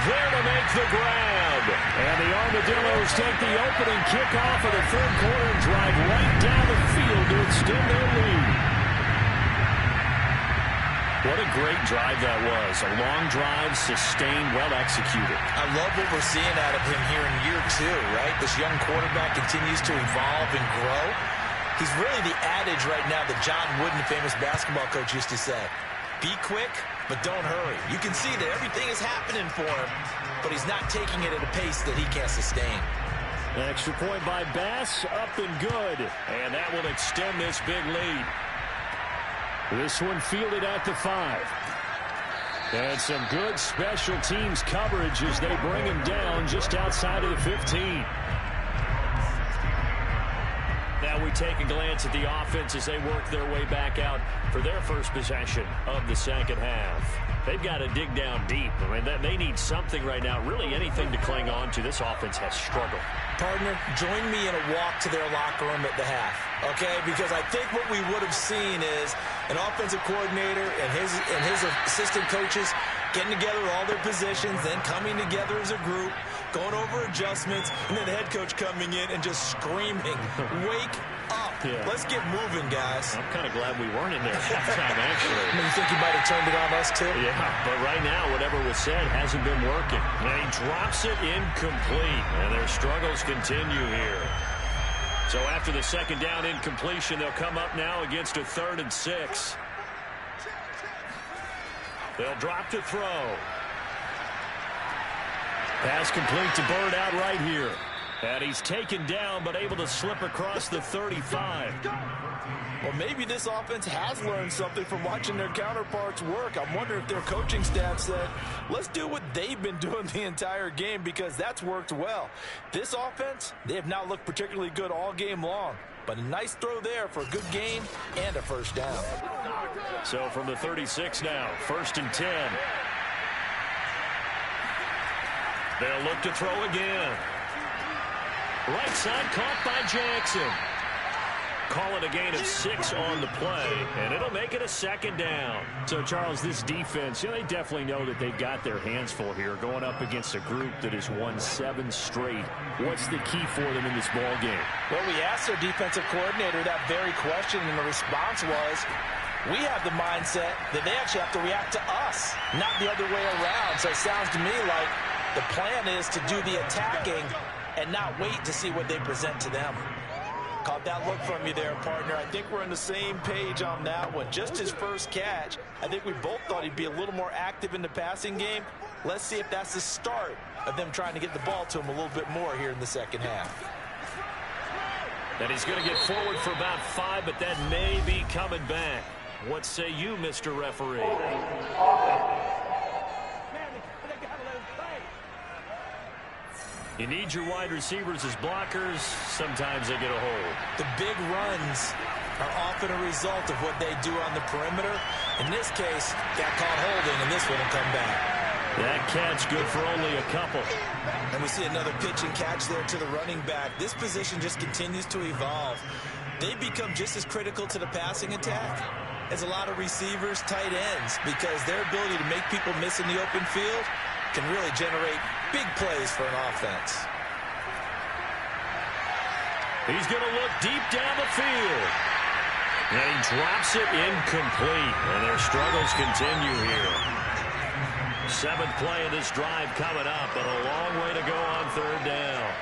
There to make the grab. And the Armadillos take the opening kickoff of the 3rd quarter and drive right down the field to extend their lead. What a great drive that was. A long drive, sustained, well executed. I love what we're seeing out of him here in year 2, right? This young quarterback continues to evolve and grow. He's really the adage right now that John Wooden, the famous basketball coach, used to say. Be quick, but don't hurry. You can see that everything is happening for him, but he's not taking it at a pace that he can't sustain. An extra point by Bass, up and good. And that will extend this big lead. This one fielded at the 5. And some good special teams coverage as they bring him down just outside of the 15. Now we take a glance at the offense as they work their way back out for their first possession of the 2nd half. They've got to dig down deep. I mean, they need something right now, really anything to cling on to. This offense has struggled. Partner, join me in a walk to their locker room at the half, okay? Because I think what we would have seen is an offensive coordinator and his assistant coaches getting together all their positions, then coming together as a group, going over adjustments, and then the head coach coming in and just screaming, wake up. Yeah. Let's get moving, guys. I'm kind of glad we weren't in there at halftime, actually. I mean, you think he might have turned it on us, too? Yeah, but right now, whatever was said hasn't been working. And he drops it incomplete, and their struggles continue here. So after the 2nd down incompletion, they'll come up now against a 3rd and 6. They'll drop to throw. Pass complete to Bird out right here. And he's taken down, but able to slip across the 35. Well, maybe this offense has learned something from watching their counterparts work. I'm wondering if their coaching staff said, let's do what they've been doing the entire game, because that's worked well. This offense, they have not looked particularly good all game long. But a nice throw there for a good game and a 1st down. So from the 36 now, 1st and 10. They'll look to throw again. Right side caught by Jackson. Call it a gain of 6 on the play, and it'll make it a 2nd down. So, Charles, this defense, they definitely know that they've got their hands full here, going up against a group that has won 7 straight. What's the key for them in this ball game? Well, we asked their defensive coordinator that very question, and the response was, we have the mindset that they actually have to react to us, not the other way around. So it sounds to me like the plan is to do the attacking and not wait to see what they present to them. Caught that look from you there, partner. I think we're on the same page on that one. Just his first catch, I think we both thought he'd be a little more active in the passing game. Let's see if that's the start of them trying to get the ball to him a little bit more here in the 2nd half. And he's going to get forward for about 5, but that may be coming back. What say you, Mr. Referee? You need your wide receivers as blockers. Sometimes they get a hold. The big runs are often a result of what they do on the perimeter. In this case, got caught holding, and this one will come back. That catch good for only a couple. And we see another pitch and catch there to the running back. This position just continues to evolve. They become just as critical to the passing attack as a lot of receivers, tight ends, because their ability to make people miss in the open field can really generate big plays for an offense. He's going to look deep down the field. And he drops it incomplete. And their struggles continue here. 7th play of this drive coming up, but a long way to go on 3rd down.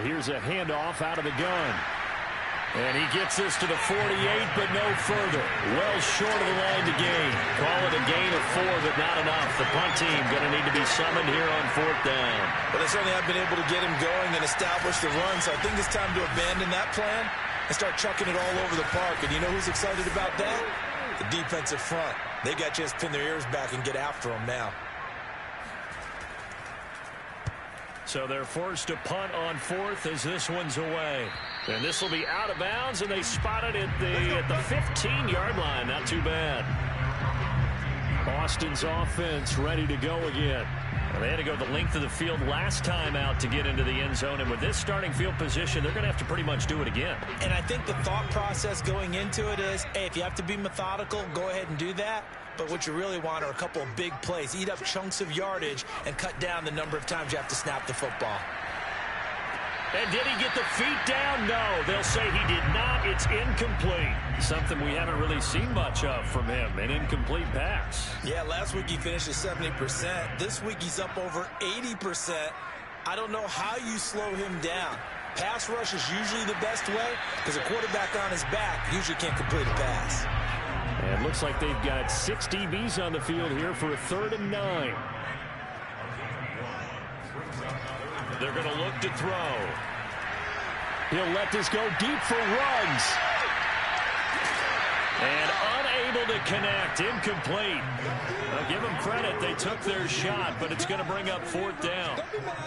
Here's a handoff out of the gun. And he gets this to the 48, but no further. Well short of the line to gain. Call it a gain of 4, but not enough. The punt team going to need to be summoned here on 4th down. But they certainly have been able to get him going and establish the run, so I think it's time to abandon that plan and start chucking it all over the park. And you know who's excited about that? The defensive front. They got a chance to pin their ears back and get after him now. So they're forced to punt on 4th as this one's away. And this will be out of bounds, and they spot it at the 15-yard line. Not too bad. Boston's offense ready to go again. Well, they had to go the length of the field last time out to get into the end zone. And with this starting field position, they're going to have to pretty much do it again. And I think the thought process going into it is, hey, if you have to be methodical, go ahead and do that. But what you really want are a couple of big plays. Eat up chunks of yardage and cut down the number of times you have to snap the football. And did he get the feet down? No. They'll say he did not. It's incomplete. Something we haven't really seen much of from him, an incomplete pass. Yeah, last week he finished at 70%. This week he's up over 80%. I don't know how you slow him down. Pass rush is usually the best way because a quarterback on his back usually can't complete a pass. And it looks like they've got 6 DBs on the field here for a 3rd and 9. They're going to look to throw. He'll let this go deep for Ruggs. And unable to connect. Incomplete. I'll give them credit. They took their shot, but it's going to bring up 4th down.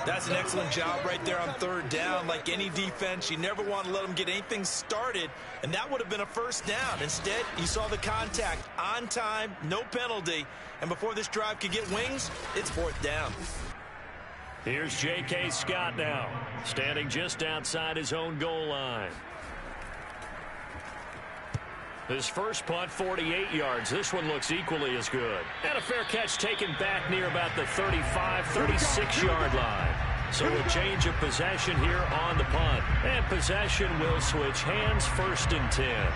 That's an excellent job right there on 3rd down. Like any defense, you never want to let them get anything started, and that would have been a 1st down. Instead, you saw the contact on time, no penalty, and before this drive could get wings, it's 4th down. Here's J.K. Scott now, standing just outside his own goal line. His first punt, 48 yards. This one looks equally as good. And a fair catch taken back near about the 35, 36-yard line. So a change of possession here on the punt. And possession will switch hands, 1st and 10.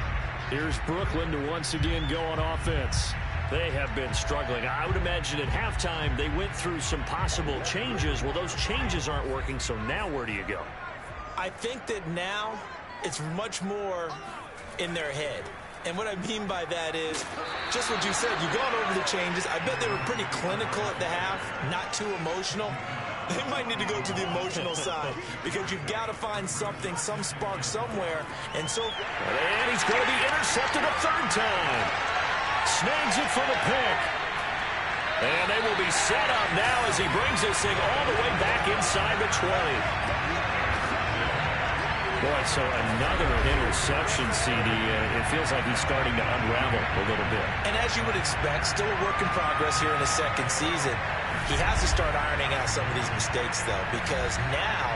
Here's Brooklyn to once again go on offense. They have been struggling. I would imagine at halftime they went through some possible changes. Well, those changes aren't working, so now where do you go? I think that now it's much more in their head. And what I mean by that is just what you said. You've gone over the changes. I bet they were pretty clinical at the half, not too emotional. They might need to go to the emotional side because you've got to find something, some spark somewhere. And so, and he's going to be intercepted a 3rd time. Snags it for the pick. And they will be set up now as he brings this thing all the way back inside the 20. Boy, so another interception, CD. It feels like he's starting to unravel a little bit. And as you would expect, still a work in progress here in his 2nd season. He has to start ironing out some of these mistakes, though, because now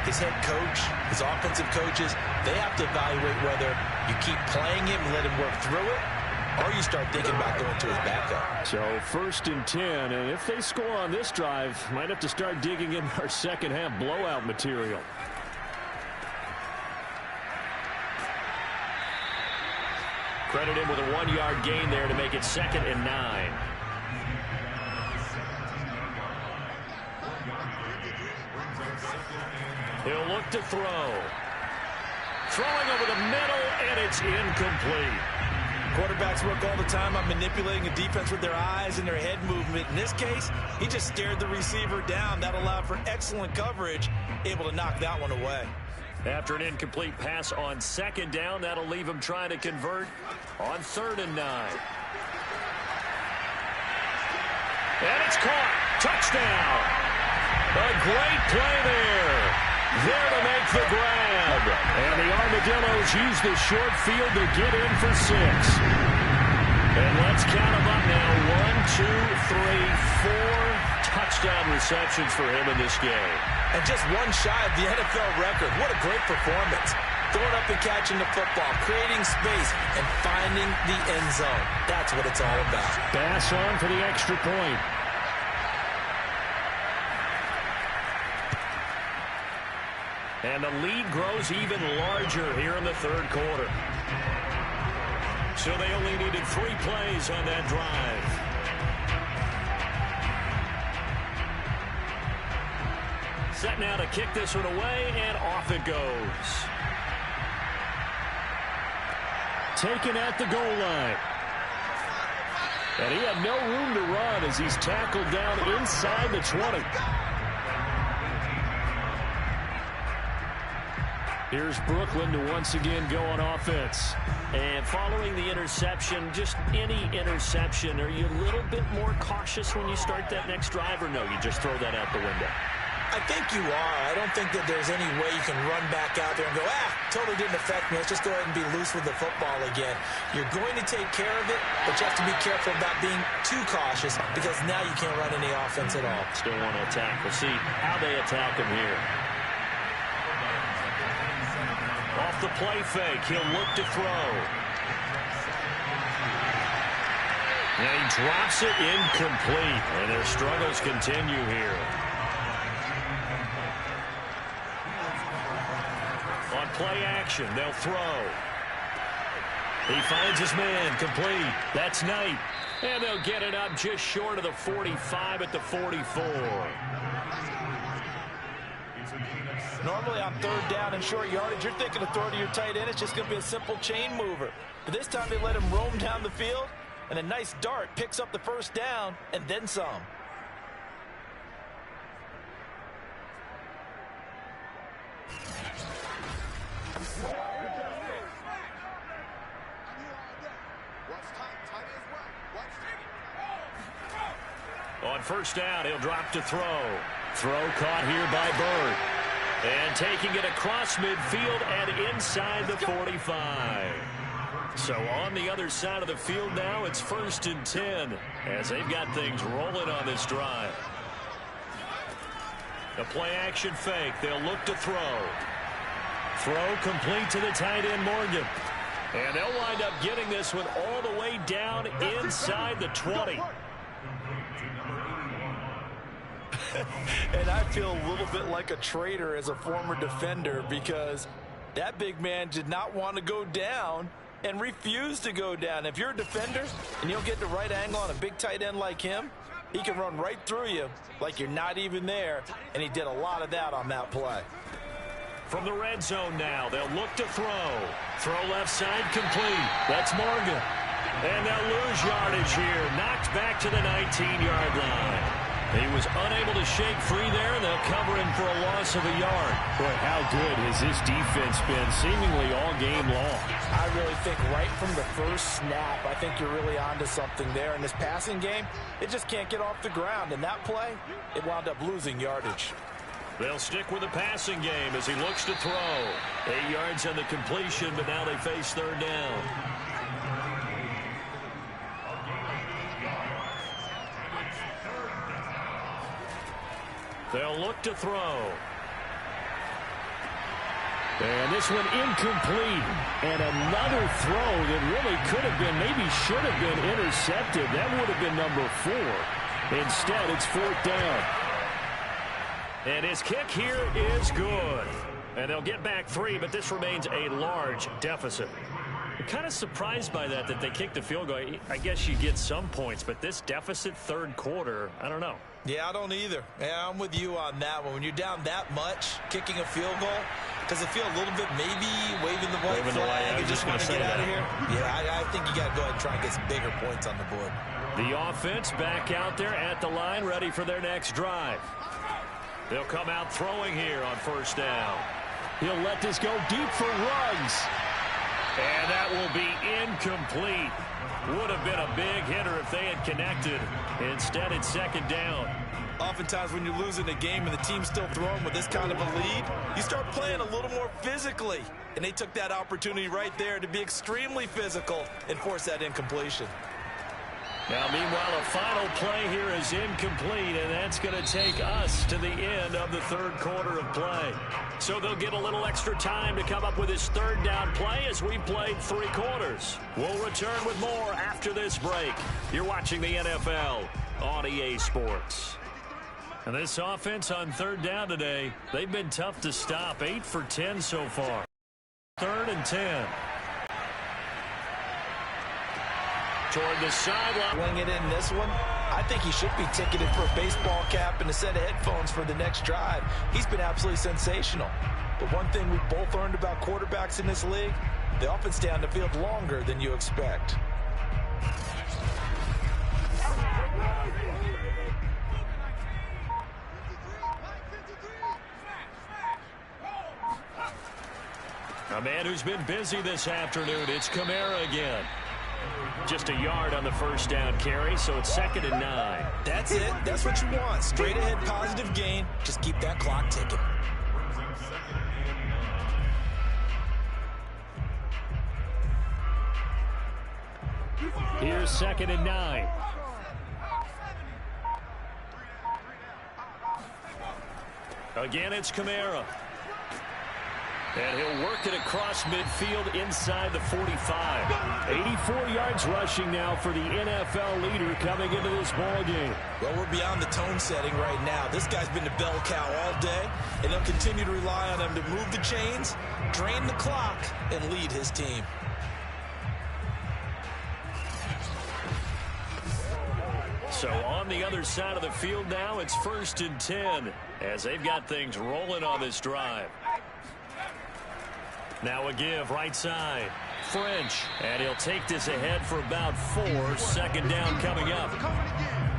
his head coach, his offensive coaches, they have to evaluate whether you keep playing him and let him work through it, or you start thinking about going to his backup. So 1st and 10, and if they score on this drive, might have to start digging in our second-half blowout material. Credit him with a 1-yard gain there to make it 2nd and 9. He'll look to throw. Throwing over the middle, and it's incomplete. Quarterbacks work all the time on manipulating a defense with their eyes and their head movement. In this case, he just stared the receiver down. That allowed for excellent coverage, able to knock that one away. After an incomplete pass on 2nd down, that'll leave him trying to convert on 3rd and 9. And it's caught. Touchdown. A great play there. There to make the grab. And the Armadillos use the short field to get in for 6. And let's count them up now. 1, 2, 3, 4 touchdown receptions for him in this game. And just one shy of the NFL record. What a great performance. Throwing up and catching the football, creating space, and finding the end zone. That's what it's all about. Pass on for the extra point. And And the lead grows even larger here in the third quarter. So they only needed 3 plays on that drive. Set now to kick this one away, and off it goes. Taken at the goal line. And he had no room to run as he's tackled down inside the 20. Here's Brooklyn to once again go on offense. And following the interception, just any interception, are you a little bit more cautious when you start that next drive, or no, you just throw that out the window? I think you are. I don't think that there's any way you can run back out there and go, totally didn't affect me. Let's just go ahead and be loose with the football again. You're going to take care of it, but you have to be careful about being too cautious because now you can't run any offense at all. Still want to attack. We'll see how they attack him here. Off the play fake, he'll look to throw. And he drops it incomplete, and their struggles continue here. On play action, they'll throw. He finds his man, complete. That's Knight. And they'll get it up just short of the 45 at the 44. Normally on third down and short yardage, you're thinking of throw to your tight end. It's just going to be a simple chain mover. But this time they let him roam down the field, and a nice dart picks up the first down and then some. On first down, he'll drop to throw. Throw caught here by Bird. And taking it across midfield and inside the 45. So on the other side of the field now, it's 1st and 10 as they've got things rolling on this drive. The play action fake. They'll look to throw. Throw complete to the tight end, Morgan. And they'll wind up getting this one all the way down inside the 20. And I feel a little bit like a traitor as a former defender because that big man did not want to go down and refused to go down. If you're a defender and you don't get the right angle on a big tight end like him, he can run right through you like you're not even there, and he did a lot of that on that play. From the red zone now, they'll look to throw. Throw left side complete. That's Morgan. And they'll lose yardage here. Knocked back to the 19-yard line. He was unable to shake free there, and they'll cover him for a loss of a yard. Boy, how good has this defense been seemingly all game long? I really think right from the first snap, I think you're really onto something there. In this passing game, it just can't get off the ground. In that play, it wound up losing yardage. They'll stick with the passing game as he looks to throw. 8 yards on the completion, but now they face third down. They'll look to throw. And this one incomplete. And another throw that really could have been, maybe should have been intercepted. That would have been number 4. Instead, it's 4th down. And his kick here is good. And they'll get back 3, but this remains a large deficit. I'm kind of surprised by that they kicked the field goal. I guess you get some points, but this deficit third quarter, I don't know. Yeah, I don't either. Yeah, I'm with you on that one. When you're down that much, kicking a field goal, does it feel a little bit maybe waving the white flag and just want to get out of here? Yeah, I think you got to go ahead and try and get some bigger points on the board. The offense back out there at the line, ready for their next drive. They'll come out throwing here on first down. He'll let this go deep for Ruggs. And that will be incomplete. Would have been a big hitter if they had connected. Instead, it's second down. Oftentimes when you're losing a game and the team's still throwing with this kind of a lead, you start playing a little more physically. And they took that opportunity right there to be extremely physical and force that incompletion. Now, meanwhile, a final play here is incomplete, and that's going to take us to the end of the third quarter of play. So they'll get a little extra time to come up with his third down play as we played 3 quarters. We'll return with more after this break. You're watching the NFL on EA Sports. And this offense on third down today, they've been tough to stop. 8 for 10 so far. 3rd and 10. Toward the sideline. Wing it in this one. I think he should be ticketed for a baseball cap and a set of headphones for the next drive. He's been absolutely sensational. But one thing we've both learned about quarterbacks in this league, they often stay on the field longer than you expect. A man who's been busy this afternoon, it's Kamara again. Just a yard on the first down carry, so it's 2nd and 9. That's it. That's what you want. Straight ahead positive gain. Just keep that clock ticking. Here's 2nd and 9. Again, it's Kamara. And he'll work it across midfield inside the 45. 84 yards rushing now for the NFL leader coming into this ball game. Well, we're beyond the tone setting right now. This guy's been the bell cow all day, and they'll continue to rely on him to move the chains, drain the clock, and lead his team. So on the other side of the field now, it's 1st and 10 as they've got things rolling on this drive. Now a give right side. French. And he'll take this ahead for about 4. 2nd down coming up.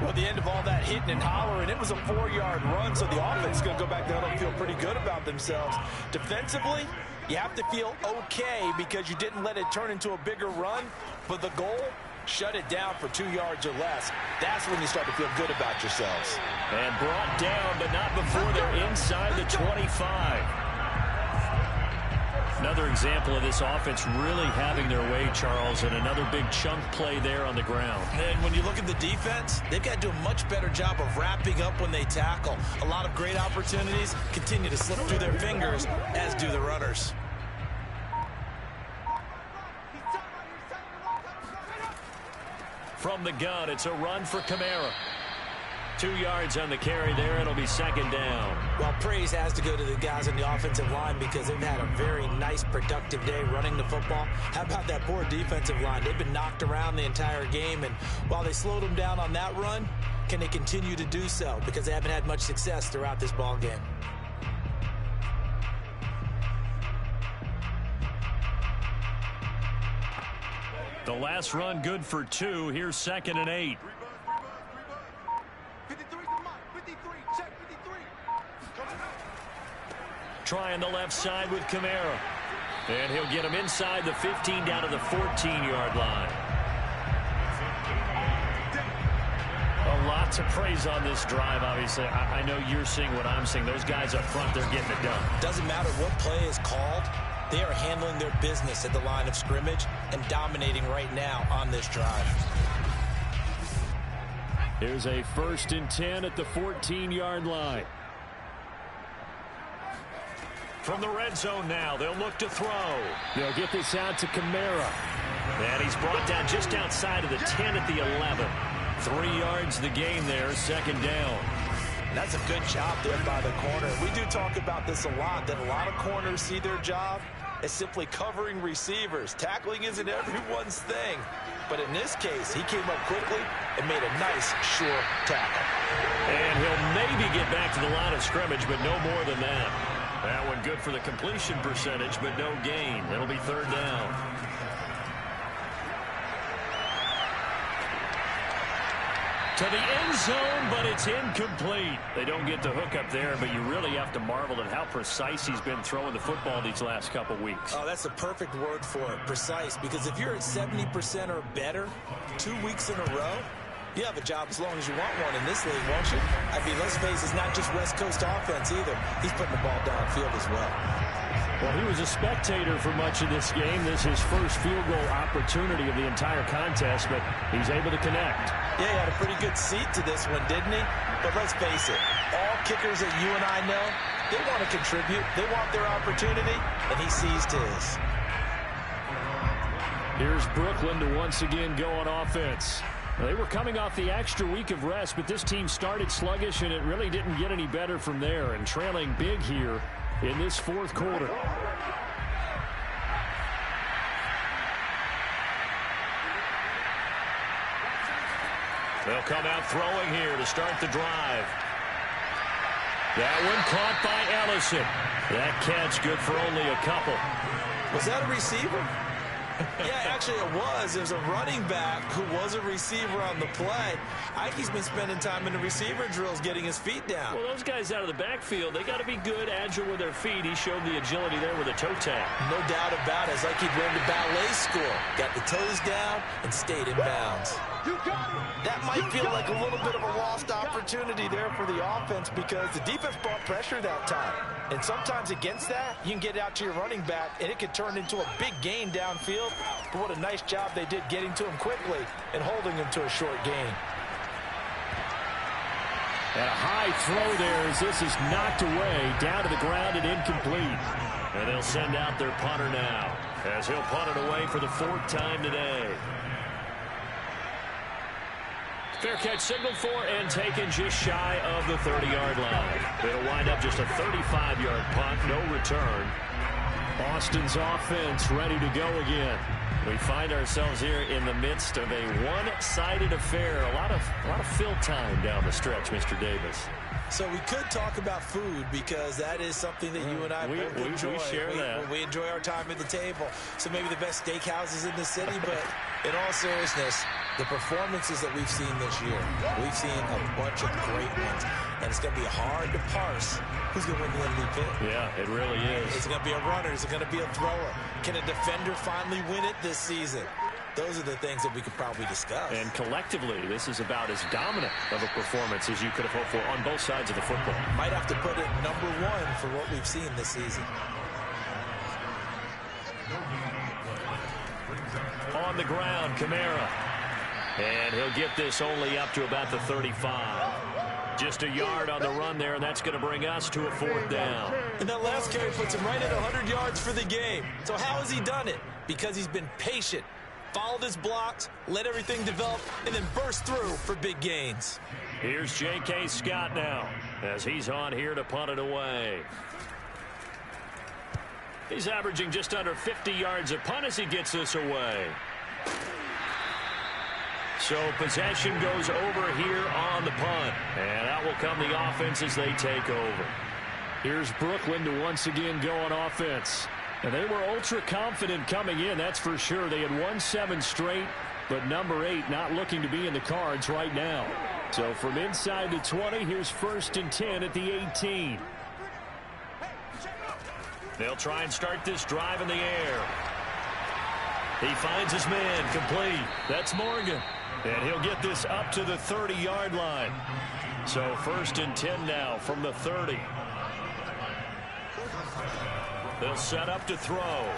Well, at the end of all that hitting and hollering, it was a 4-yard run, so the offense is going to go back there and feel pretty good about themselves. Defensively, you have to feel okay because you didn't let it turn into a bigger run. But the goal, shut it down for 2 yards or less. That's when you start to feel good about yourselves. And brought down, but not before they're inside the 25. Another example of this offense really having their way, Charles, and another big chunk play there on the ground. And when you look at the defense, they've got to do a much better job of wrapping up when they tackle. A lot of great opportunities continue to slip through their fingers, as do the runners. From the gun, it's a run for Kamara. 2 yards on the carry there. It'll be 2nd down. Well, praise has to go to the guys on the offensive line because they've had a very nice, productive day running the football. How about that poor defensive line? They've been knocked around the entire game, and while they slowed them down on that run, can they continue to do so? Because they haven't had much success throughout this ball game. The last run good for 2. Here's 2nd and 8. Trying the left side with Kamara. And he'll get him inside the 15 down to the 14-yard line. A lot to praise on this drive, obviously. I know you're seeing what I'm seeing. Those guys up front, they're getting it done. Doesn't matter what play is called. They are handling their business at the line of scrimmage and dominating right now on this drive. Here's a 1st and 10 at the 14-yard line. From the red zone now, they'll look to throw. They'll get this out to Kamara. And he's brought down just outside of the 10 at the 11. 3 yards the gain there, 2nd down. That's a good job there by the corner. We do talk about this a lot, that a lot of corners see their job as simply covering receivers. Tackling isn't everyone's thing. But in this case, he came up quickly and made a nice, sure tackle. And he'll maybe get back to the line of scrimmage, but no more than that. That one good for the completion percentage, but no gain. It'll be 3rd down. To the end zone, but it's incomplete. They don't get the hook up there, but you really have to marvel at how precise he's been throwing the football these last couple weeks. Oh, that's the perfect word for it, precise, because if you're at 70% or better 2 weeks in a row, you have a job as long as you want one in this league, won't you? I mean, let's face it, it's not just West Coast offense either. He's putting the ball downfield as well. Well, he was a spectator for much of this game. This is his first field goal opportunity of the entire contest, but he's able to connect. Yeah, he had a pretty good seat to this one, didn't he? But let's face it, all kickers that you and I know, they want to contribute. They want their opportunity, and he seized his. Here's Brooklyn to once again go on offense. They were coming off the extra week of rest, but this team started sluggish, and it really didn't get any better from there, and trailing big here in this fourth quarter. They'll come out throwing here to start the drive. That one caught by Ellison. That catch good for only a couple. Was that a receiver? Yeah, actually it was. It was a running back who was a receiver on the play. I think he's been spending time in the receiver drills getting his feet down. Well, those guys out of the backfield, they got to be good, agile with their feet. He showed the agility there with a toe tap. No doubt about it. It's like he'd learned to ballet school. Got the toes down and stayed in bounds. That might feel like a little bit of a lost opportunity there for the offense because the defense brought pressure that time. And sometimes against that, you can get out to your running back, and it could turn into a big gain downfield. But what a nice job they did getting to him quickly and holding him to a short gain. And a high throw there as this is knocked away, down to the ground and incomplete. And they'll send out their punter now as he'll punt it away for the fourth time today. Fair catch signaled for and taken just shy of the 30-yard line. It'll wind up just a 35-yard punt, no return. Austin's offense ready to go again. We find ourselves here in the midst of a one-sided affair. A lot of fill time down the stretch, Mr. Davis. So we could talk about food because that is something that you and I both enjoy. We share that. We enjoy our time at the table. So maybe the best steakhouses in the city, but in all seriousness, the performances that we've seen this year, we've seen a bunch of great ones, and it's going to be hard to parse who's going to win the MVP. Yeah, it really is. Is it going to be a runner? Is it going to be a thrower? Can a defender finally win it this season? Those are the things that we could probably discuss. And collectively, this is about as dominant of a performance as you could have hoped for on both sides of the football. Might have to put it number one for what we've seen this season. On the ground, Kamara. And he'll get this only up to about the 35. Just a yard on the run there, and that's going to bring us to a fourth down. And that last carry puts him right at 100 yards for the game. So how has he done it? Because he's been patient, followed his blocks, let everything develop, and then burst through for big gains. Here's J.K. Scott now as he's on here to punt it away. He's averaging just under 50 yards a punt as he gets this away. So possession goes over here on the punt. And out will come the offense as they take over. Here's Brooklyn to once again go on offense. And they were ultra confident coming in, that's for sure. They had won 7 straight, but number 8 not looking to be in the cards right now. So from inside the 20, here's 1st and 10 at the 18. They'll try and start this drive in the air. He finds his man complete. That's Morgan. And he'll get this up to the 30-yard line. So 1st and 10 now from the 30. They'll set up to throw.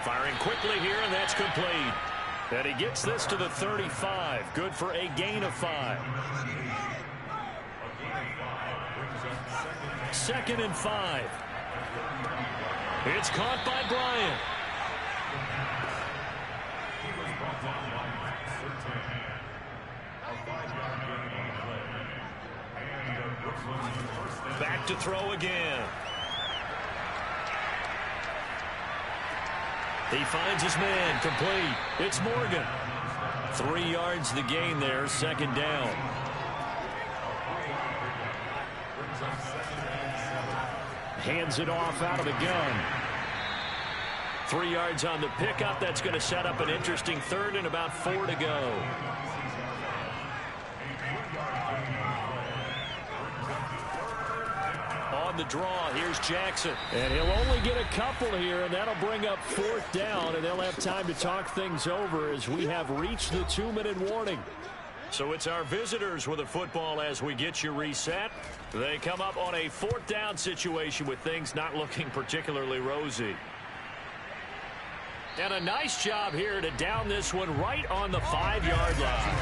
Firing quickly here, and that's complete. And he gets this to the 35. Good for a gain of 5. 2nd and 5. It's caught by Bryant. Back to throw again. He finds his man complete. It's Morgan. 3 yards the gain there, 2nd down. Hands it off out of the gun. 3 yards on the pickup. That's going to set up an interesting 3rd and about 4 to go. On the draw, here's Jackson. And he'll only get a couple here, and that'll bring up 4th down, and they'll have time to talk things over as we have reached the 2-minute warning. So it's our visitors with the football as we get you reset. They come up on a 4th down situation with things not looking particularly rosy. And a nice job here to down this one right on the 5-yard line.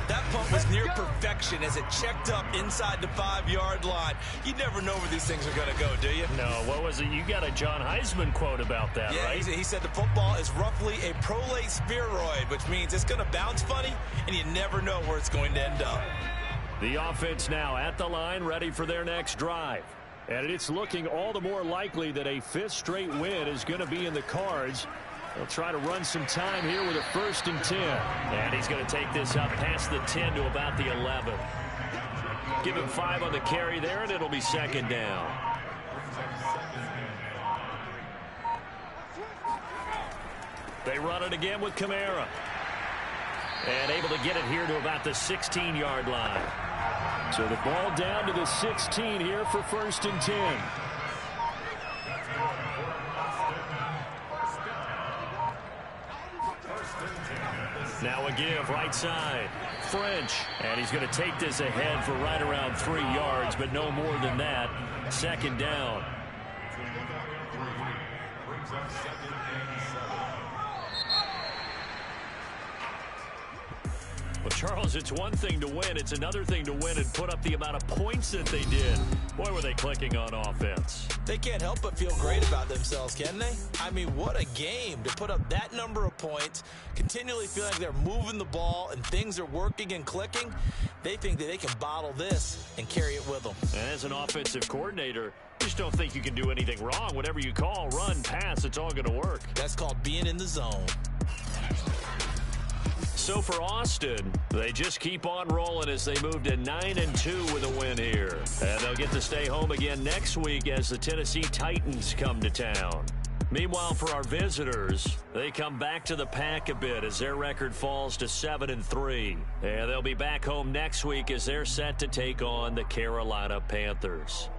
That punt was near perfection as it checked up inside the 5-yard line. You never know where these things are going to go, do you? No, what was it? You got a John Heisman quote about that, yeah, right? He said the football is roughly a prolate spheroid, which means it's going to bounce funny, and you never know where it's going to end up. The offense now at the line, ready for their next drive. And it's looking all the more likely that a 5th straight win is going to be in the cards. They'll try to run some time here with a 1st and 10. And he's going to take this up past the 10 to about the 11. Give him 5 on the carry there, and it'll be 2nd down. They run it again with Kamara. And able to get it here to about the 16-yard line. So the ball down to the 16 here for 1st and 10. Now a give right side. French. And he's going to take this ahead for right around 3 yards, but no more than that. 2nd down. Well, Charles, it's one thing to win. It's another thing to win and put up the amount of points that they did. Boy, were they clicking on offense. They can't help but feel great about themselves, can they? I mean, what a game to put up that number of points, continually feeling like they're moving the ball and things are working and clicking. They think that they can bottle this and carry it with them. And as an offensive coordinator, you just don't think you can do anything wrong. Whatever you call, run, pass, it's all going to work. That's called being in the zone. So for Austin, they just keep on rolling as they move to 9-2 with a win here. And they'll get to stay home again next week as the Tennessee Titans come to town. Meanwhile, for our visitors, they come back to the pack a bit as their record falls to 7-3. And they'll be back home next week as they're set to take on the Carolina Panthers.